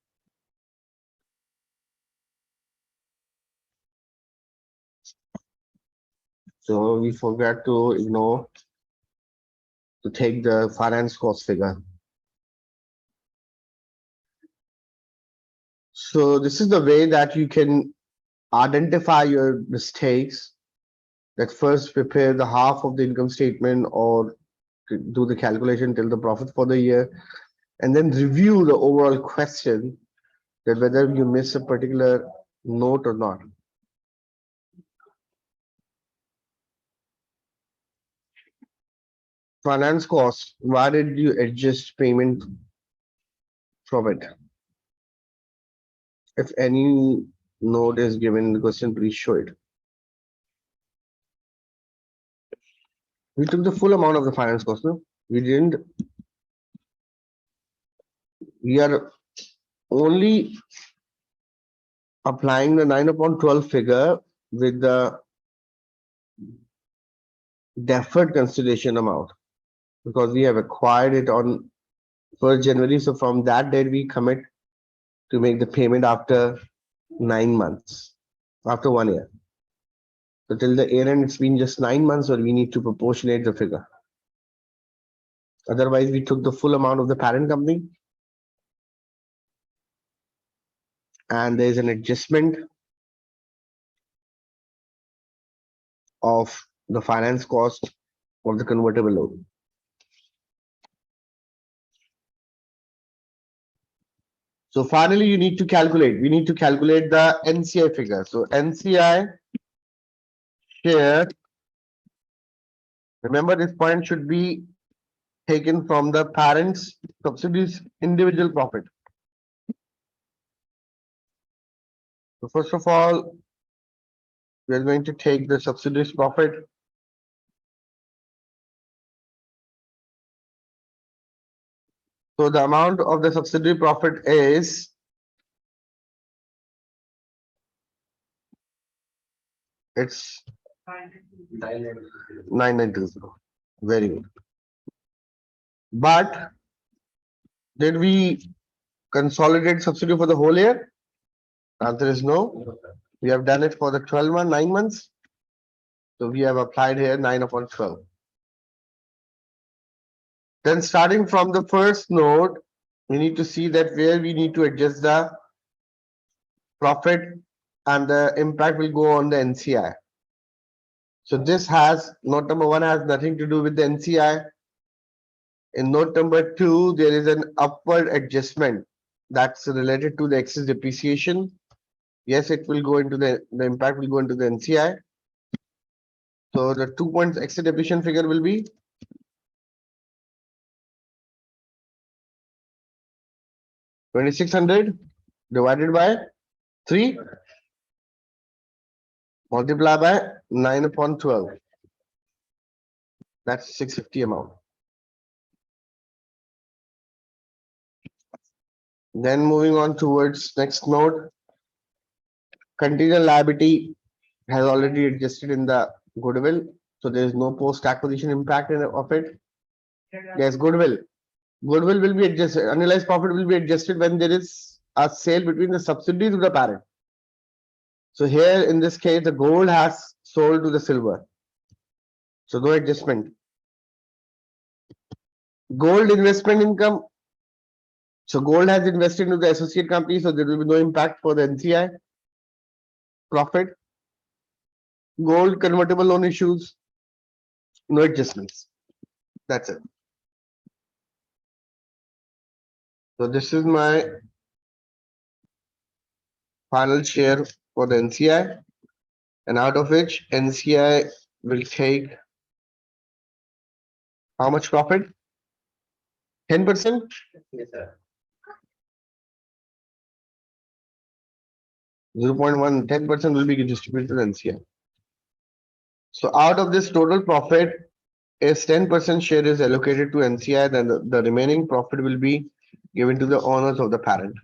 So we forgot to ignore to take the finance cost figure. So this is the way that you can identify your mistakes. That first prepare the half of the income statement or do the calculation till the profit for the year, and then review the overall question that whether you miss a particular note or not. Finance cost, why did you adjust payment from it? If any note is given in the question, please show it. We took the full amount of the finance cost, no? We didn't. We are only applying the 9/12 figure with the deferred consideration amount because we have acquired it on 1st January. So from that date, we commit to make the payment after 9 months, after 1 year. So till the year end, it's been just 9 months, or we need to proportionate the figure. Otherwise, we took the full amount of the parent company and there's an adjustment of the finance cost of the convertible loan. So finally, you need to calculate. We need to calculate the NCI figure. So NCI share. Remember, this point should be taken from the parents' subsidies individual profit. So first of all, we are going to take the subsidies profit. So the amount of the subsidiary profit is it's 9920. Very good. But did we consolidate subsidy for the whole year? Answer is no. We have done it for the 12 months, 9 months. So we have applied here 9/12. Then starting from the first note, we need to see that where we need to adjust the profit and the impact will go on the NCI. So this has note number 1 has nothing to do with the NCI. In note number 2, there is an upward adjustment that's related to the excess depreciation. Yes, it will go into the impact will go into the NCI. So the 2 points excess depreciation figure will be 2600 divided by 3. multiply by 9 upon 12. That's 650 amount. Then moving on towards next node, contingent liability has already adjusted in the goodwill. So there is no post-acquisition impact of it. There's goodwill. Goodwill will be adjusted. Unrealized profit will be adjusted when there is a sale between the subsidiaries of the parent. So here in this case, the gold has sold to the silver. So no adjustment. Gold investment income. So gold has invested into the associate company, so there will be no impact for the NCI profit. Gold convertible loan issues, no adjustments. That's it. So this is my final share for the NCI, and out of which NCI will take how much profit? 10%? Yes, sir. 0.1, 10% will be distributed to NCI. So out of this total profit, is 10% share is allocated to NCI, then the remaining profit will be given to the owners of the parent.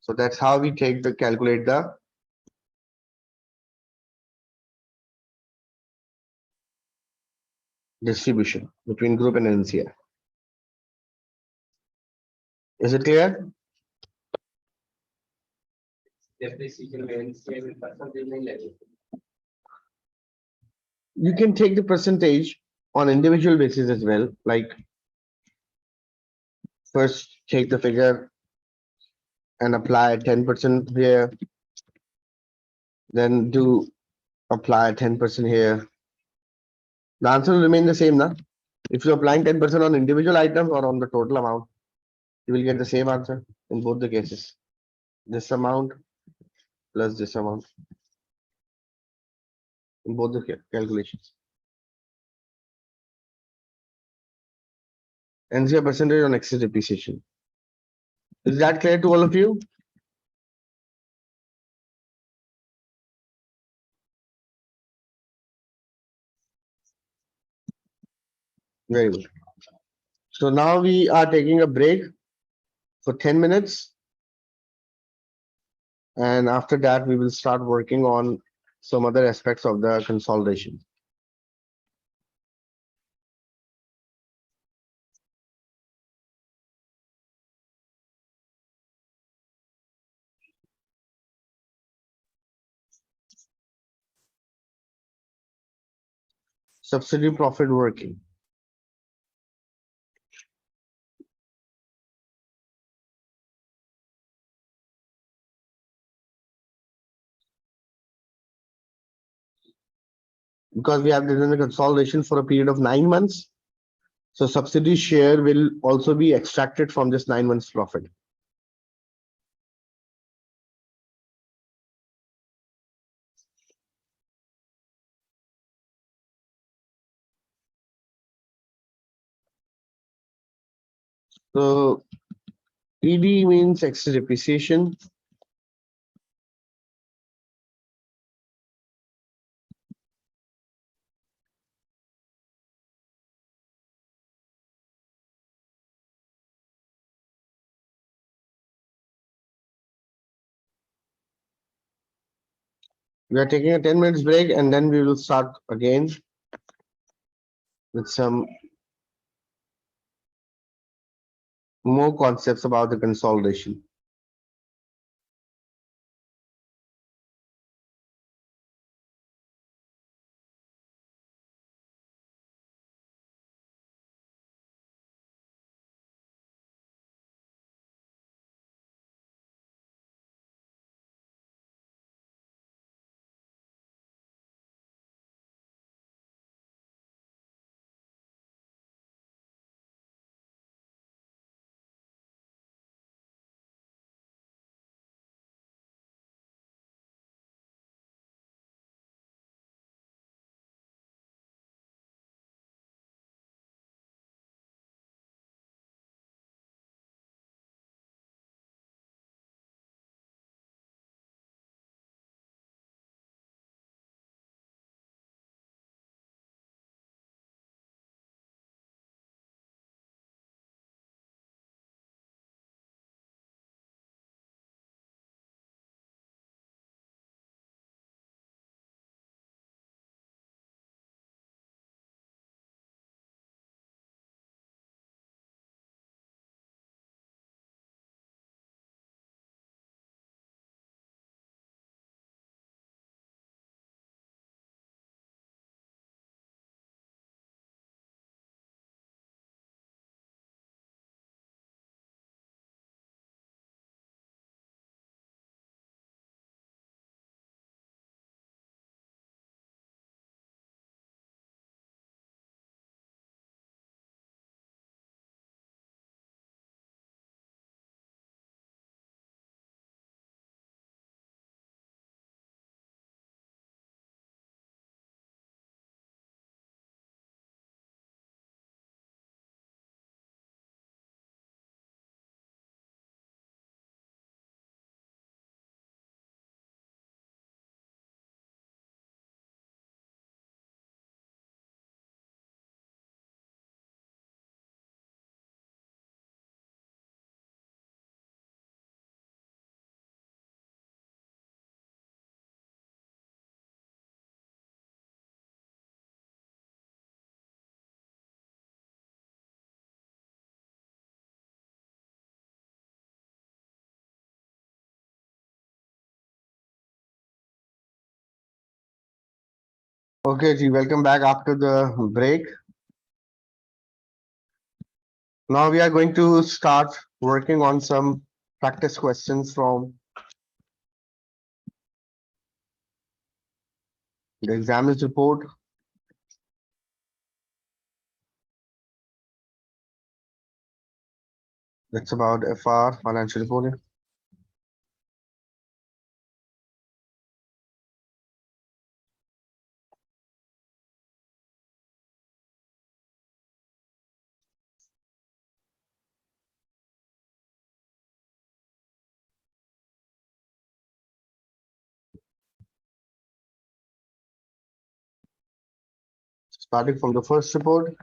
So that's how we calculate the distribution between group and NCI. Is it clear? Depreciation में NCI में percentage नहीं लगे. You can take the percentage on individual basis as well. Like first take the figure and apply 10% here. Then apply 10% here. The answer will remain the same, na? If you're applying 10% on individual items or on the total amount, you will get the same answer in both the cases. This amount plus this amount in both the calculations. NCI percentage on excess depreciation. Is that clear to all of you? Very good. So now we are taking a break for 10 minutes. And after that, we will start working on some other aspects of the consolidation. Subsidy profit working. Because we have done the consolidation for a period of 9 months. So subsidy share will also be extracted from this 9 months profit. So ED means excess depreciation. We are taking a 10 minutes break and then we will start again with some more concepts about the consolidation. Okay, Ji, welcome back after the break. Now we are going to start working on some practice questions from the examiner's report. That's about FR, financial reporting. Starting from the first report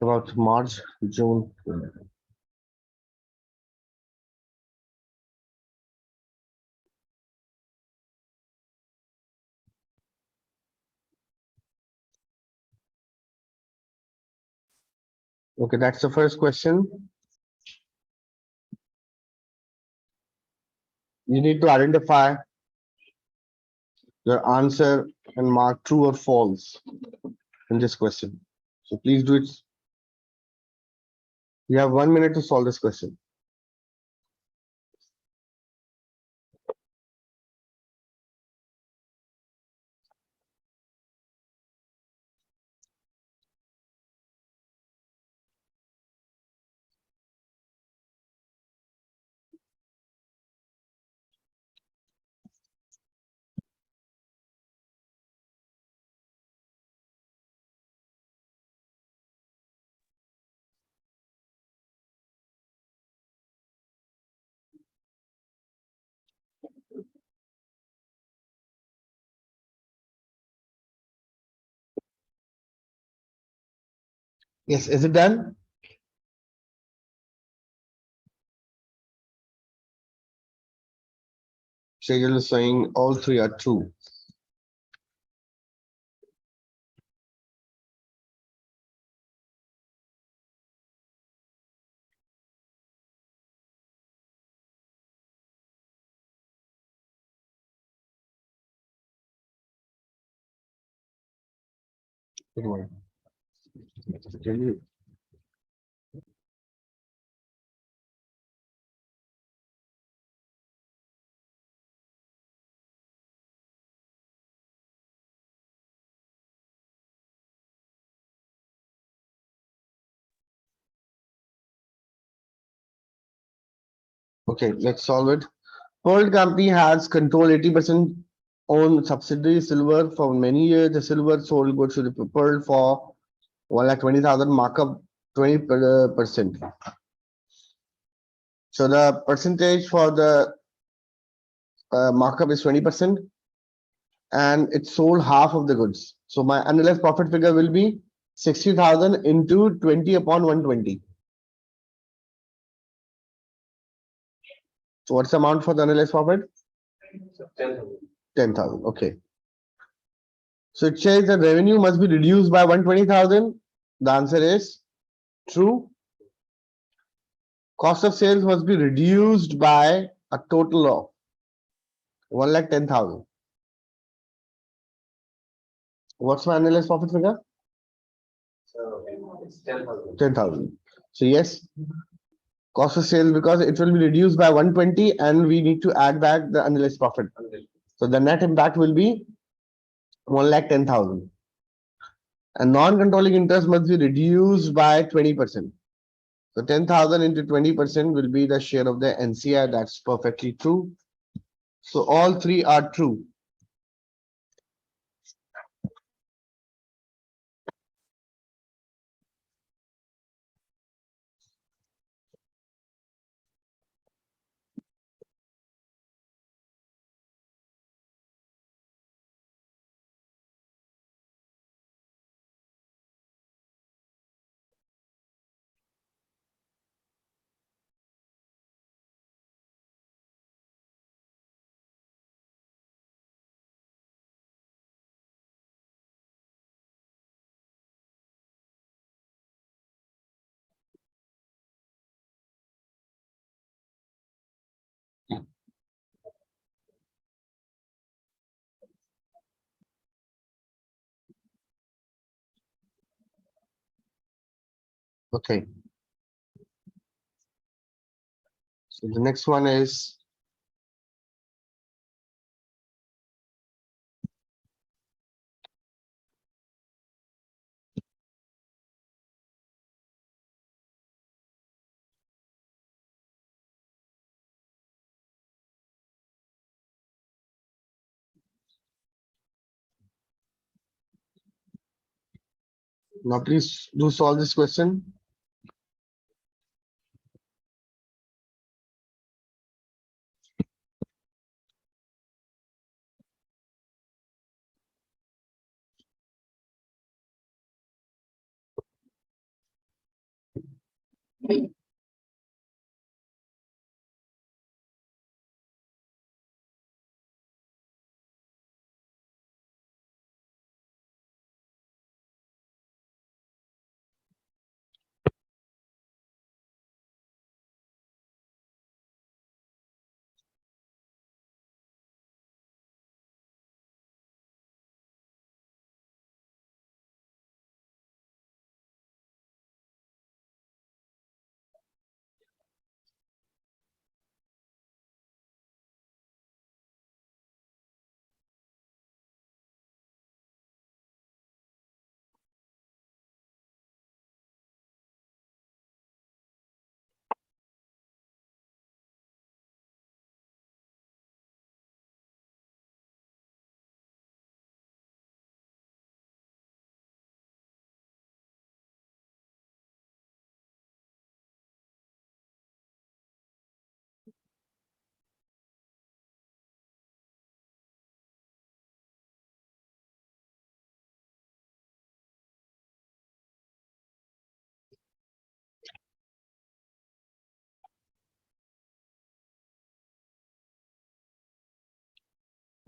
about March, June. Okay, that's the first question. You need to identify your answer and mark true or false in this question. So please do it. You have 1 minute to solve this question. Yes, is it done? Shagil is saying all three are true. Good one. Okay, let's solve it. Pearl company has controlled 80% on subsidiary silver for many years. The silver sold goods to the Pearl for 1,20,000 markup 20%. So the percentage for the markup is 20% and it sold half of the goods. So my analyzed profit figure will be 60,000 into 20 upon 120. So what's the amount for the analyzed profit? 10,000. 10,000. Okay. So it says the revenue must be reduced by 120,000. The answer is true. Cost of sales must be reduced by a total of 1,10,000. What's my analyzed profit figure? So it's 10,000. 10,000. So yes, cost of sales because it will be reduced by 120 and we need to add back the analyzed profit. So the net impact will be 1,10,000. And non-controlling interest must be reduced by 20%. So 10,000 into 20% will be the share of the NCI. That's perfectly true. So all three are true. Okay. So the next one is now please do solve this question.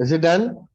Is it done?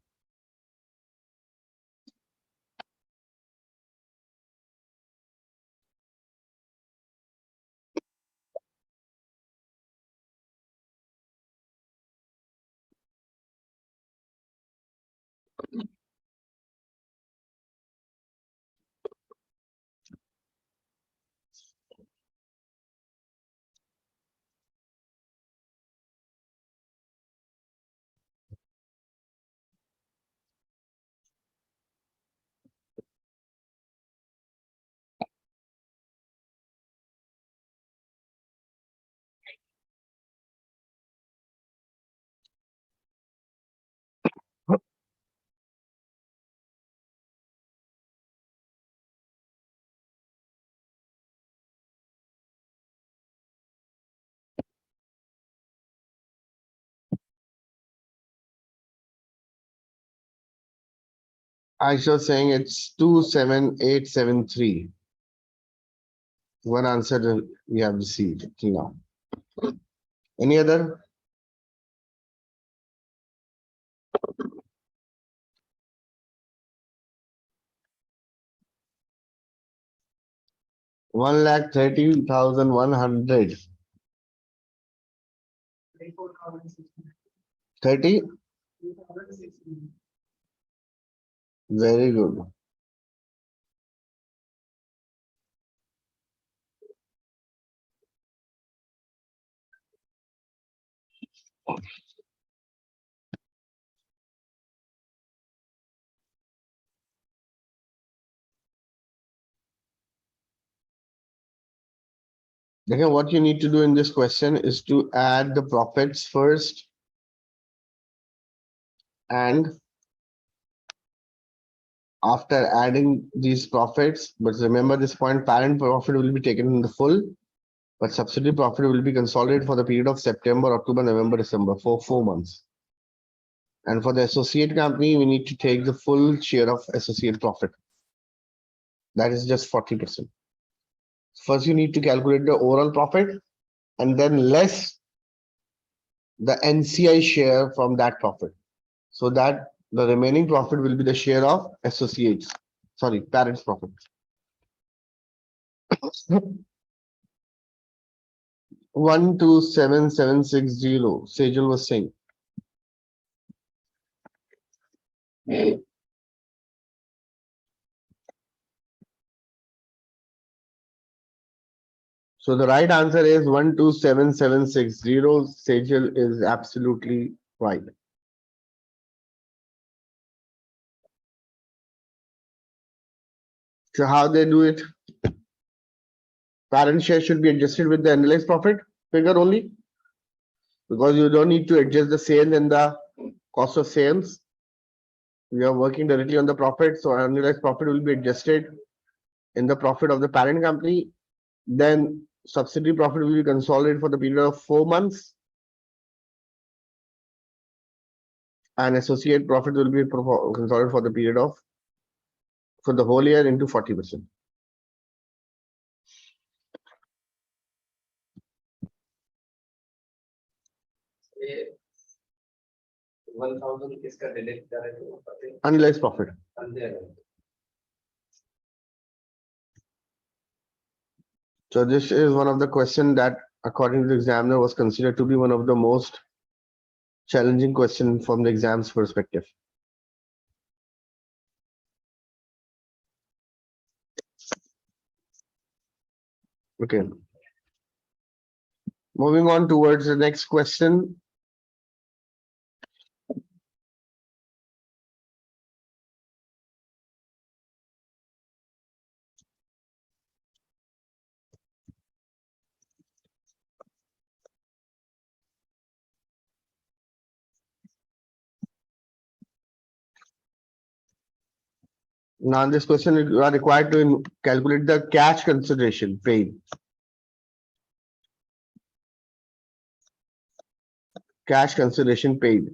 I was saying it's 27873. One answer that we have received till now. Any other? One lakh 30,100. 30? Very good. Okay, what you need to do in this question is to add the profits first and after adding these profits, but remember this point, parent profit will be taken in the full, but subsidiary profit will be consolidated for the period of September, October, November, December for 4 months. And for the associate company, we need to take the full share of associate profit. That is just 40%. First, you need to calculate the overall profit and then less the NCI share from that profit. So that the remaining profit will be the share of associates, sorry, parents' profit. 127760, Sejal was saying. So the right answer is 127760. Sejal is absolutely right. So how they do it? Parent share should be adjusted with the analyzed profit figure only, because you don't need to adjust the sales and the cost of sales. We are working directly on the profit, so annualized profit will be adjusted in the profit of the parent company. Then subsidiary profit will be consolidated for the period of 4 months, and associate profit will be consolidated for the period of for the whole year into 40%. ये 1000 किसका delete करें Unrealized profit. So this is one of the question that, according to the examiner, was considered to be one of the most challenging question from the exam's perspective. Okay. Moving on towards the next question. Now, in this question, you are required to calculate the cash consideration paid. Cash consideration paid.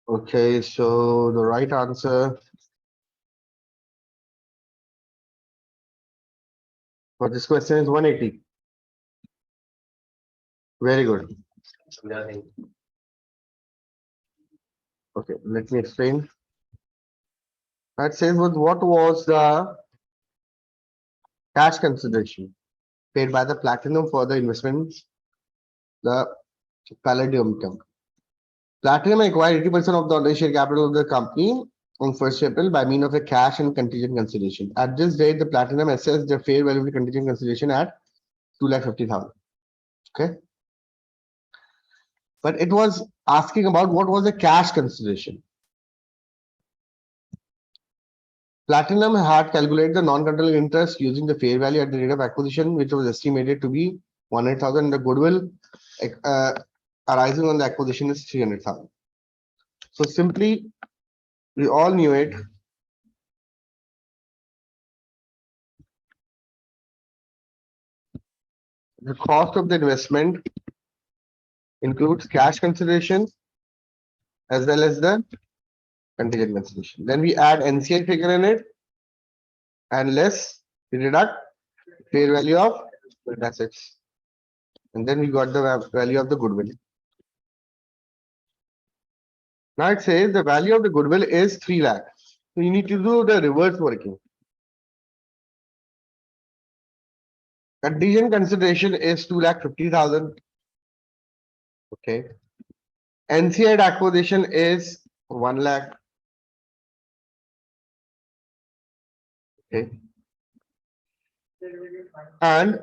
Okay, so the right answer for this question is 180. Very good. Okay, let me explain. That says what was the cash consideration paid by the platinum for the investments, the palladium term. Platinum acquired 80% of the ordinary share capital of the company on 1st April by means of a cash and contingent consideration. At this date, the platinum assessed the fair value of the contingent consideration at 2,50,000. Okay. but it was asking about what was the cash consideration. Platinum had calculated the non-controlling interest using the fair value at the date of acquisition, which was estimated to be 100,000. The goodwill uh, arising on the acquisition is 300,000. So simply, we all knew it. The cost of the investment includes cash consideration as well as the contingent consideration. Then we add NCI figure in it, and less we deduct fair value of assets. And then we got the value of the goodwill. Now it says the value of the goodwill is 3 lakh. So you need to do the reverse working. Contingent consideration is 2,50,000. Okay. NCI acquisition is 1 lakh. Okay. And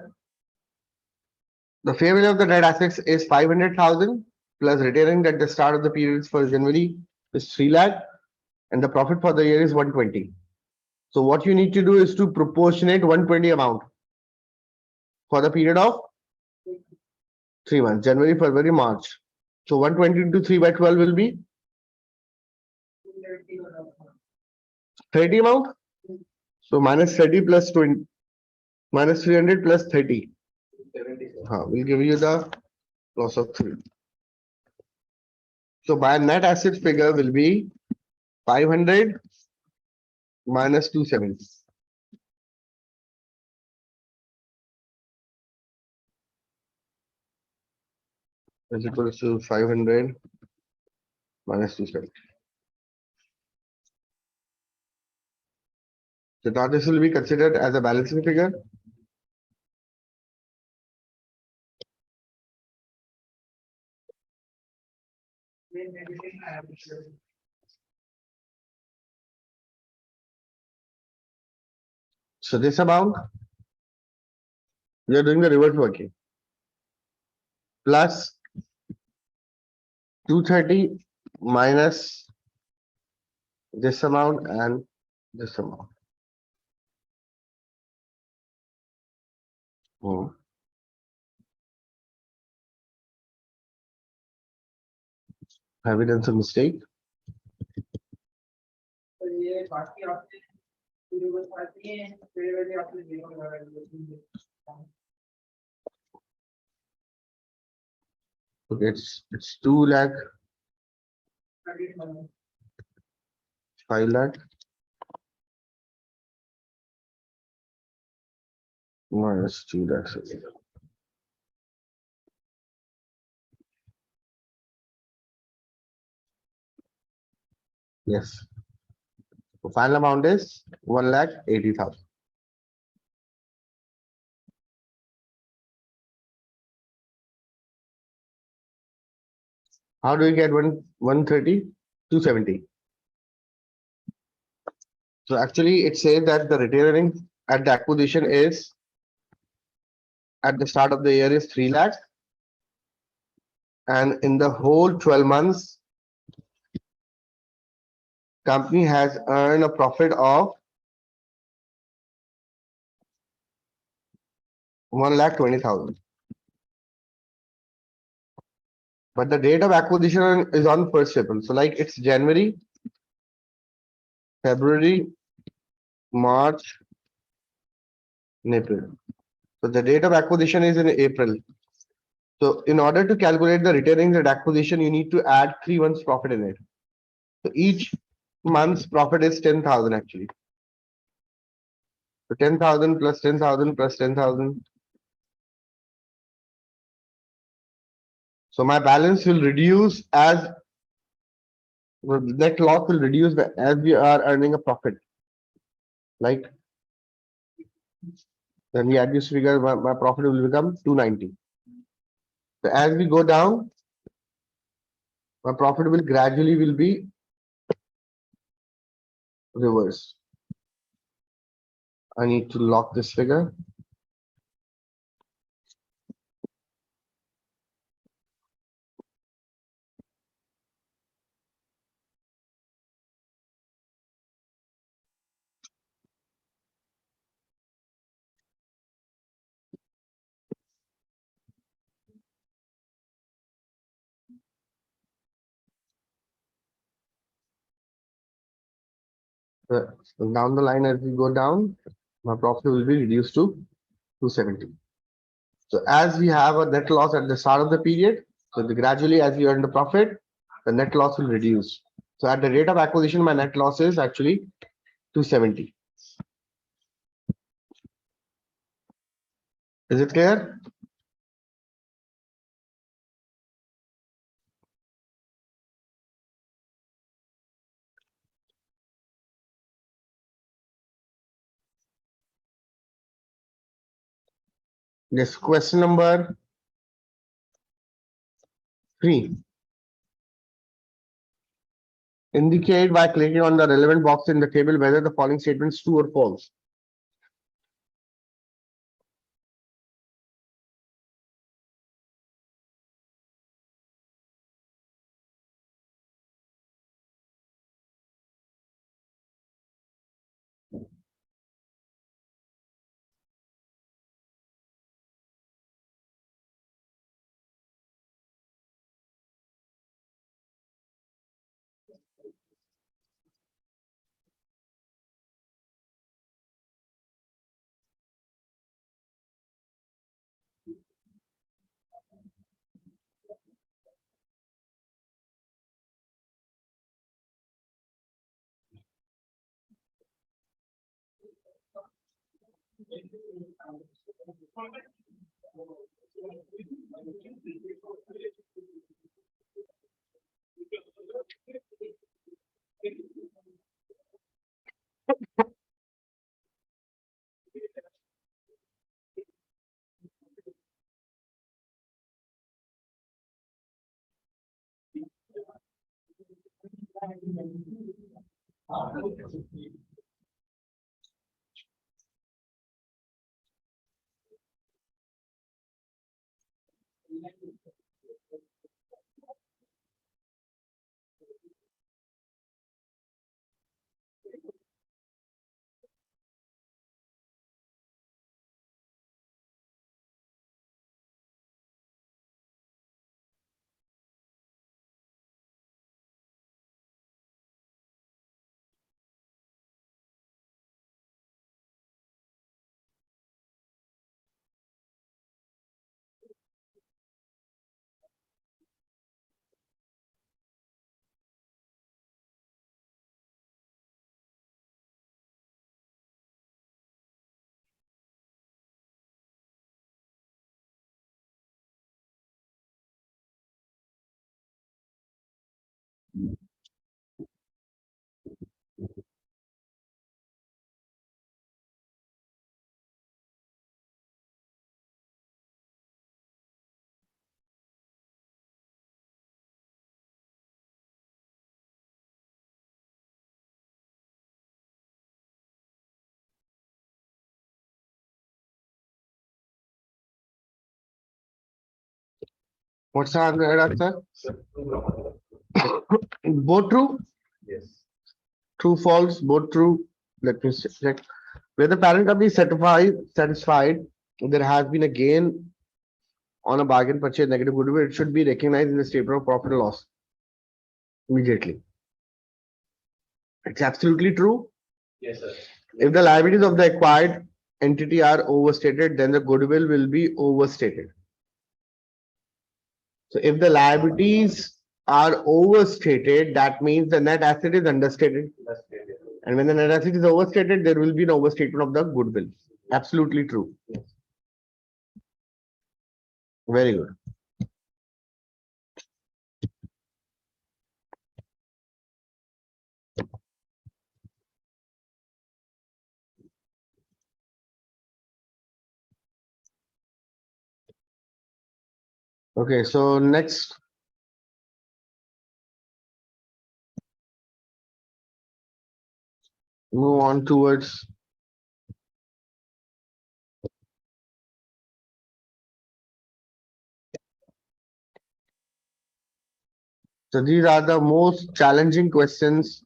the fair value of the net assets is 500,000 plus retaining at the start of the period for January is 3 lakh, and the profit for the year is 120. So what you need to do is to proportionate 120 amount for the period of 3 months, January, February, March. So 120 into 3 by 12 will be 30 amount. So minus 30 plus 20, minus 300 plus 30. We'll give you the loss of 3. So my net asset figure will be 500 minus 270. Is equal to 500 minus 270. So now this will be considered as a balancing figure. So this amount, we are doing the reverse working. Plus 230 minus this amount and this amount. Have we done some mistake? Okay, it's 2 lakh, 5 lakh minus 2 lakhs. Yes. The final amount is 1,80,000. How do we get 130? 270. So actually it says that the retaining at the acquisition is at the start of the year is 3 lakhs. And in the whole 12 months, company has earned a profit of 1,20,000. But the date of acquisition is on 1st April. So like it's January, February, March, and April. So the date of acquisition is in April. So in order to calculate the retaining at acquisition, you need to add 3 months profit in it. So each month's profit is 10,000 actually. So 10,000 plus 10,000 plus 10,000. So my balance will reduce as the net loss will reduce as we are earning a profit. Like when we add this figure, my profit will become 290. So as we go down, my profit will gradually will be reversed. I need to lock this figure. Down the line, as we go down, my profit will be reduced to 270. So as we have a net loss at the start of the period, so gradually as we earn the profit, the net loss will reduce. So at the rate of acquisition, my net loss is actually 270. Is it clear? Yes, question number 3. Indicate by clicking on the relevant box in the table whether the following statement is true or false. What's the answer? Both true? Yes. True, false, both true. Let me check. Where the parent company is satisfied, there has been a gain on a bargain purchase negative goodwill, it should be recognized in the statement of profit and loss immediately. It's absolutely true. Yes, sir. If the liabilities of the acquired entity are overstated, then the goodwill will be overstated. So if the liabilities are overstated, that means the net asset is understated. That's great. And when the net asset is overstated, there will be an overstatement of the goodwill. Absolutely true. Very good. Okay, so next. Move on towards so these are the most challenging questions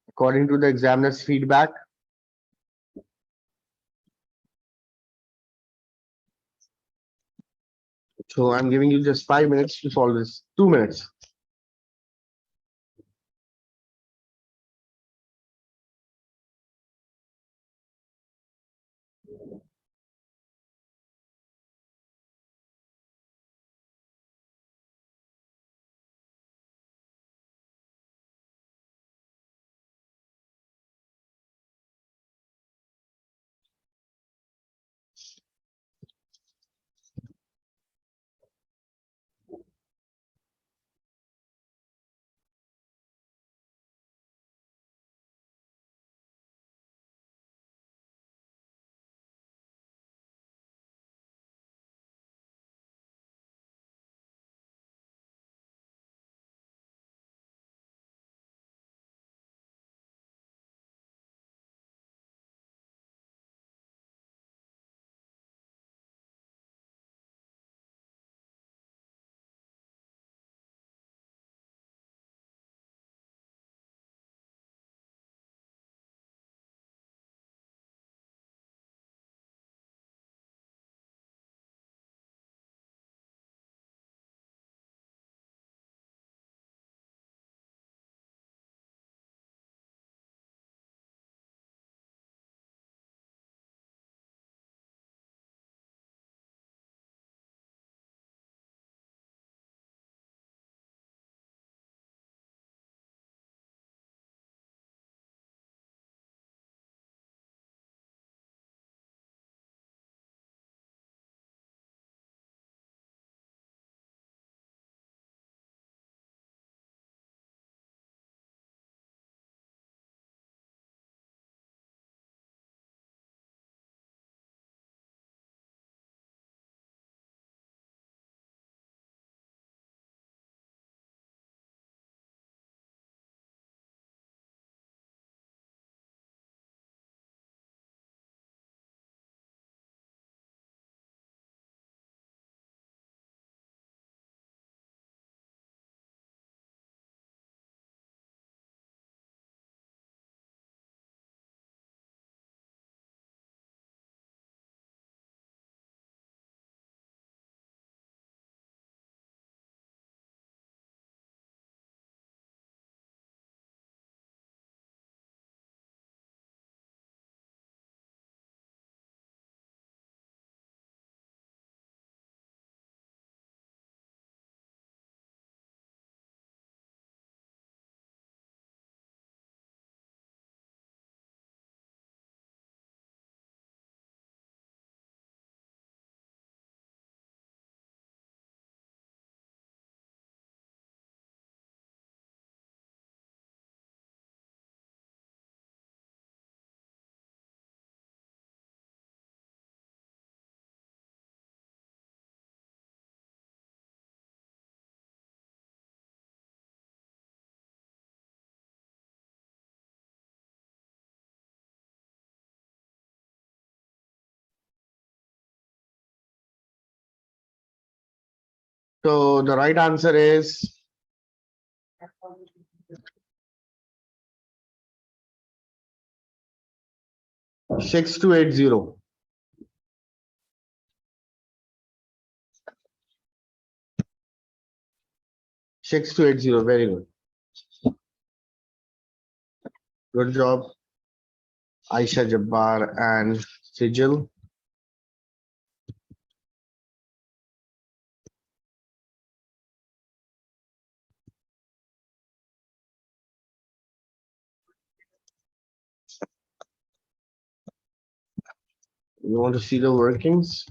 according to the examiner's feedback. So I'm giving you just 5 minutes to solve this. 2 minutes. So the right answer is 6280. 6280. Very good. Good job, Aisha Jabbar and Sijil. You want to see the workings?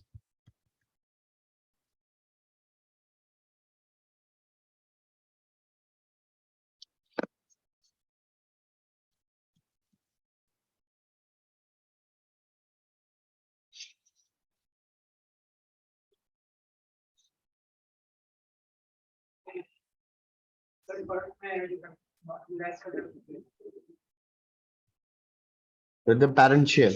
With the parent share.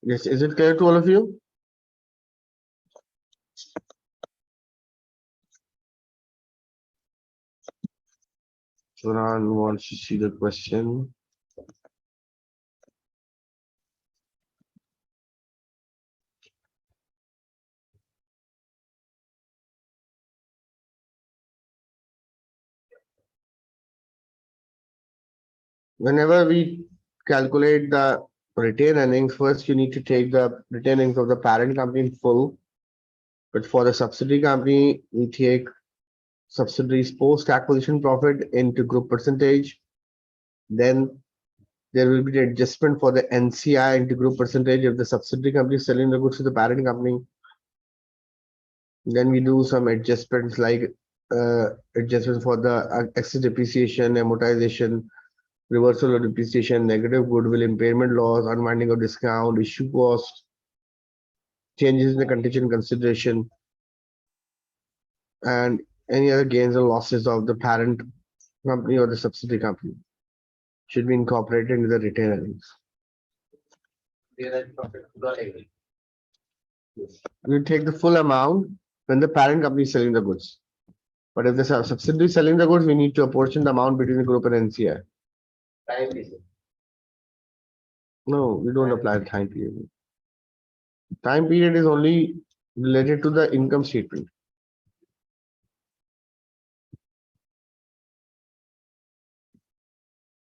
Yes, is it clear to all of you? Turan wants to see the question. Whenever we calculate the retained earnings, first you need to take the retained earnings of the parent company in full. But for the subsidiary company, we take subsidiaries post acquisition profit into group percentage. Then there will be the adjustment for the NCI into group percentage if the subsidiary company is selling the goods to the parent company. Then we do some adjustments like adjustments for the excess depreciation, amortization, reversal of depreciation, negative goodwill, impairment loss, unwinding of discount, issue cost, changes in the contingent consideration, and any other gains or losses of the parent company or the subsidiary company should be incorporated into the retained earnings. We take the full amount when the parent company is selling the goods. But if the subsidiary is selling the goods, we need to apportion the amount between the group and NCI. No, we don't apply the time period. Time period is only related to the income statement.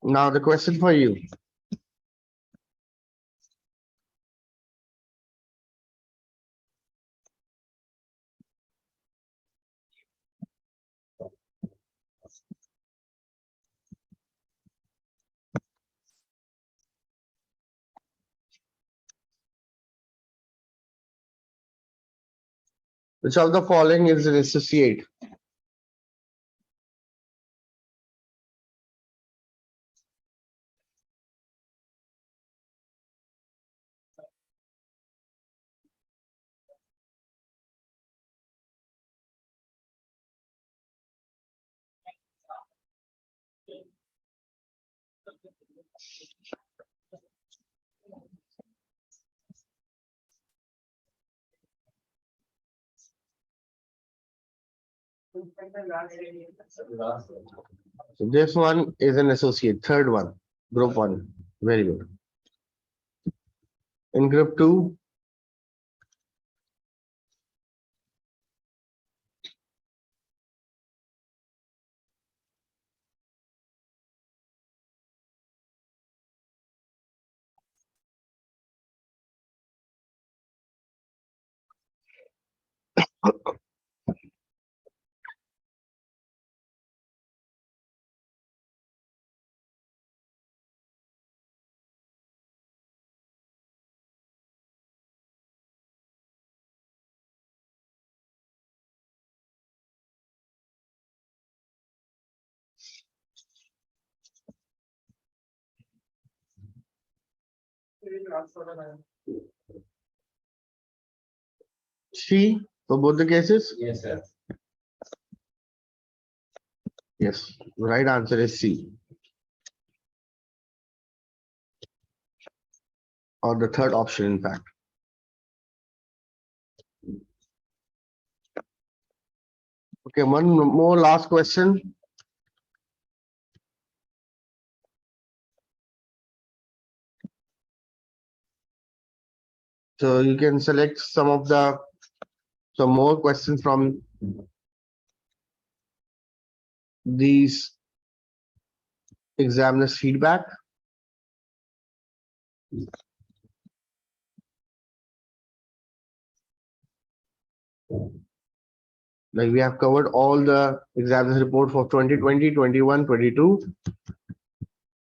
Now the question for you. Which of the following is an associate? So this one is an associate, third one, group one. Very good. In group two, C for both the cases? Yes, sir. Yes. Right answer is C. or the third option, in fact. Okay, one more last question. So you can select some more questions from these examiners' feedback. Like we have covered all the examiners report for 2020, 21, 22.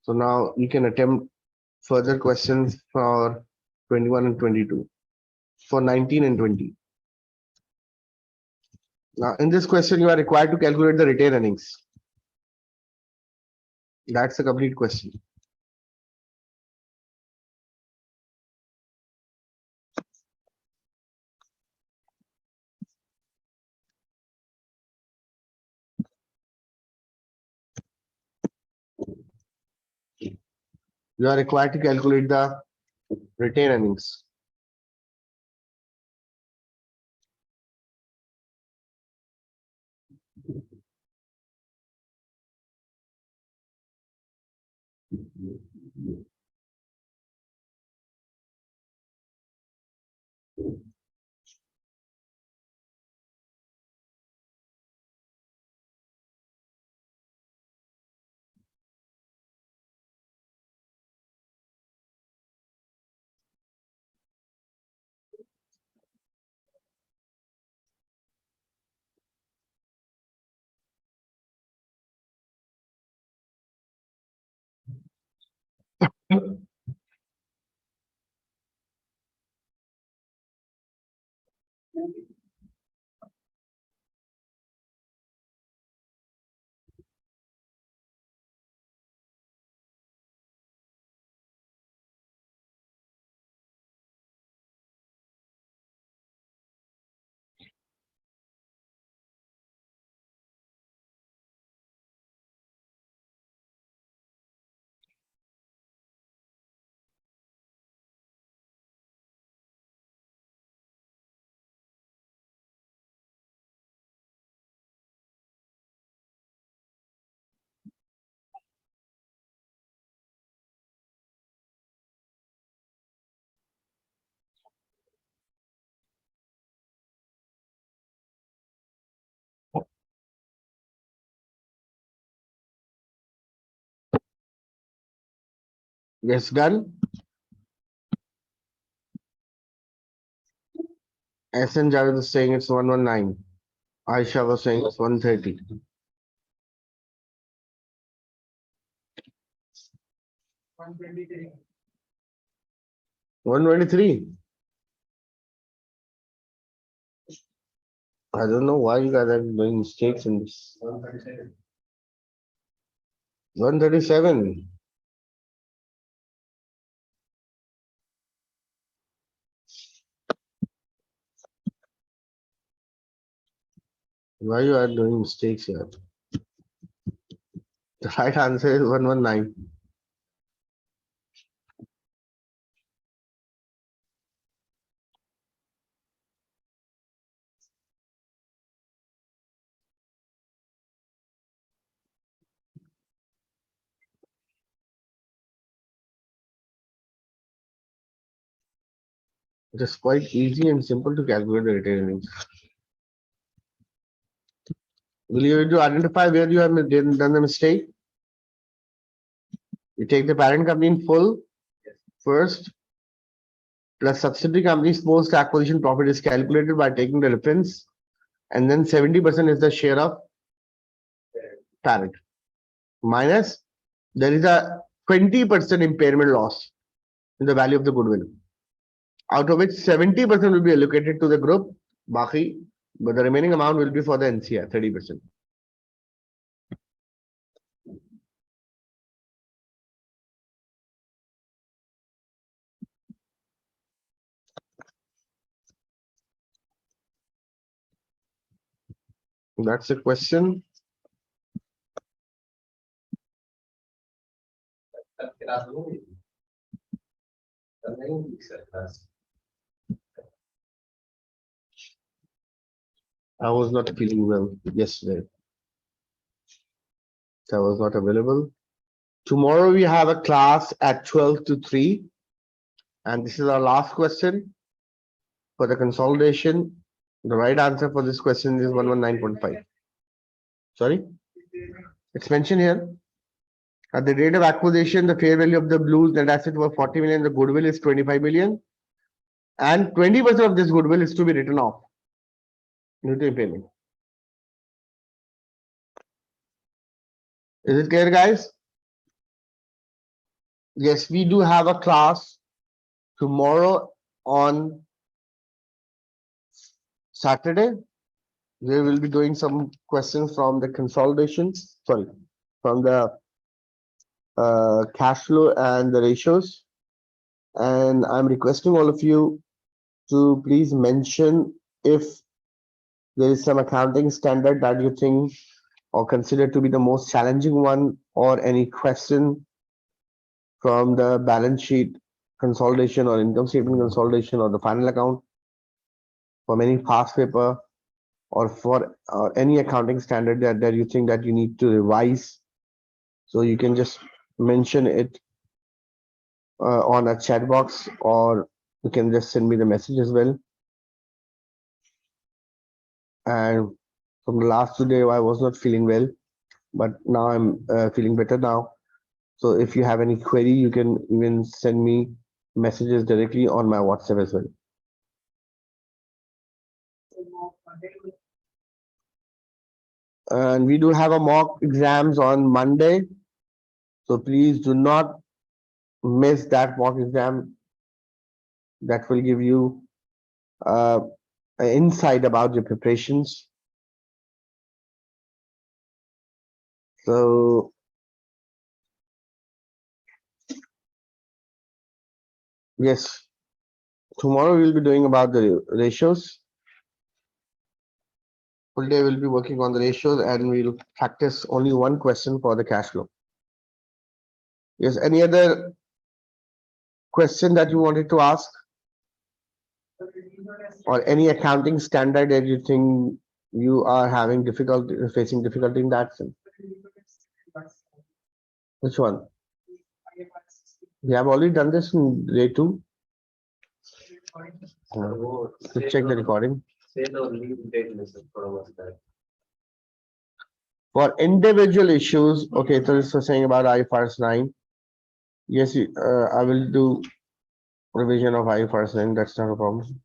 So now you can attempt further questions for 21 and 22, for 19 and 20. Now in this question, you are required to calculate the retained earnings. That's the complete question. You are required to calculate the retained earnings. Yes, done. SN Javed is saying it's 119. Aisha was saying it's 130. 123. I don't know why you guys are doing mistakes in this. 137. Why you are doing mistakes here? The right answer is 119. It is quite easy and simple to calculate the retained earnings. Will you to identify where you have done the mistake? You take the parent company in full first, plus subsidiary company's post acquisition profit is calculated by taking the reference, and then 70% is the share of parent. Minus, there is a 20% impairment loss in the value of the goodwill, out of which 70% will be allocated to the group, Baki, but the remaining amount will be for the NCR, 30%. That's the question. I was not feeling well yesterday. So I was not available. Tomorrow we have a class at 12 to 3. And this is our last question for the consolidation. The right answer for this question is 119.5. Sorry? It's mentioned here. At the date of acquisition, the fair value of the blues net asset was 40 million. The goodwill is 25 million. And 20% of this goodwill is to be written off due to impairment. Is it clear, guys? Yes, we do have a class tomorrow on Saturday. We will be doing some questions from the consolidations, sorry, from the cash flow and the ratios. And I'm requesting all of you to please mention if there is some accounting standard that you think or consider to be the most challenging one, or any question from the balance sheet consolidation or income statement consolidation or the final account from any past paper, or for any accounting standard that you think that you need to revise. So you can just mention it on a chat box, or you can just send me the message as well. And from the last 2 days, I was not feeling well, but now I'm feeling better now. So if you have any query, you can even send me messages directly on my WhatsApp as well. And we do have a mock exams on Monday. So please do not miss that mock exam. That will give you an insight about your preparations. So yes, tomorrow we'll be doing about the ratios. Full day we'll be working on the ratios, and we'll practice only one question for the cash flow. Yes, any other question that you wanted to ask? Or any accounting standard that you think you are having difficulty, facing difficulty in that sense? Which one? We have already done this in day 2. To check the recording. For individual issues, okay, so this was saying about IFRS 9. Yes, I will do revision of IFRS 9. That's not a problem.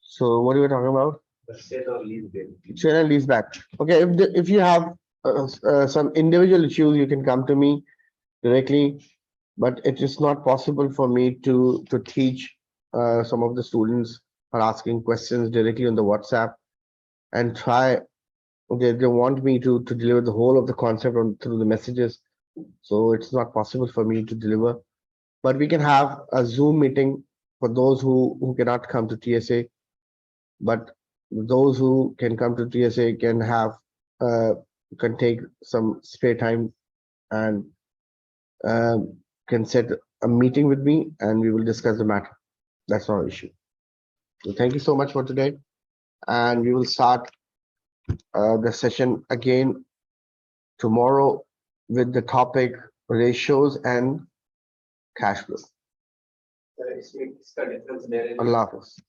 So what are we talking about? Sale and lease back. Okay, if you have some individual issues, you can come to me directly, but it is not possible for me to teach. Some of the students are asking questions directly on the WhatsApp and try. They want me to deliver the whole of the concept through the messages, so it's not possible for me to deliver. But we can have a Zoom meeting for those who cannot come to TSA. But those who can come to TSA can have can take some spare time and can set a meeting with me, and we will discuss the matter. That's not an issue. So thank you so much for today, and we will start the session again tomorrow with the topic ratios and cash flow. Allah Hafiz.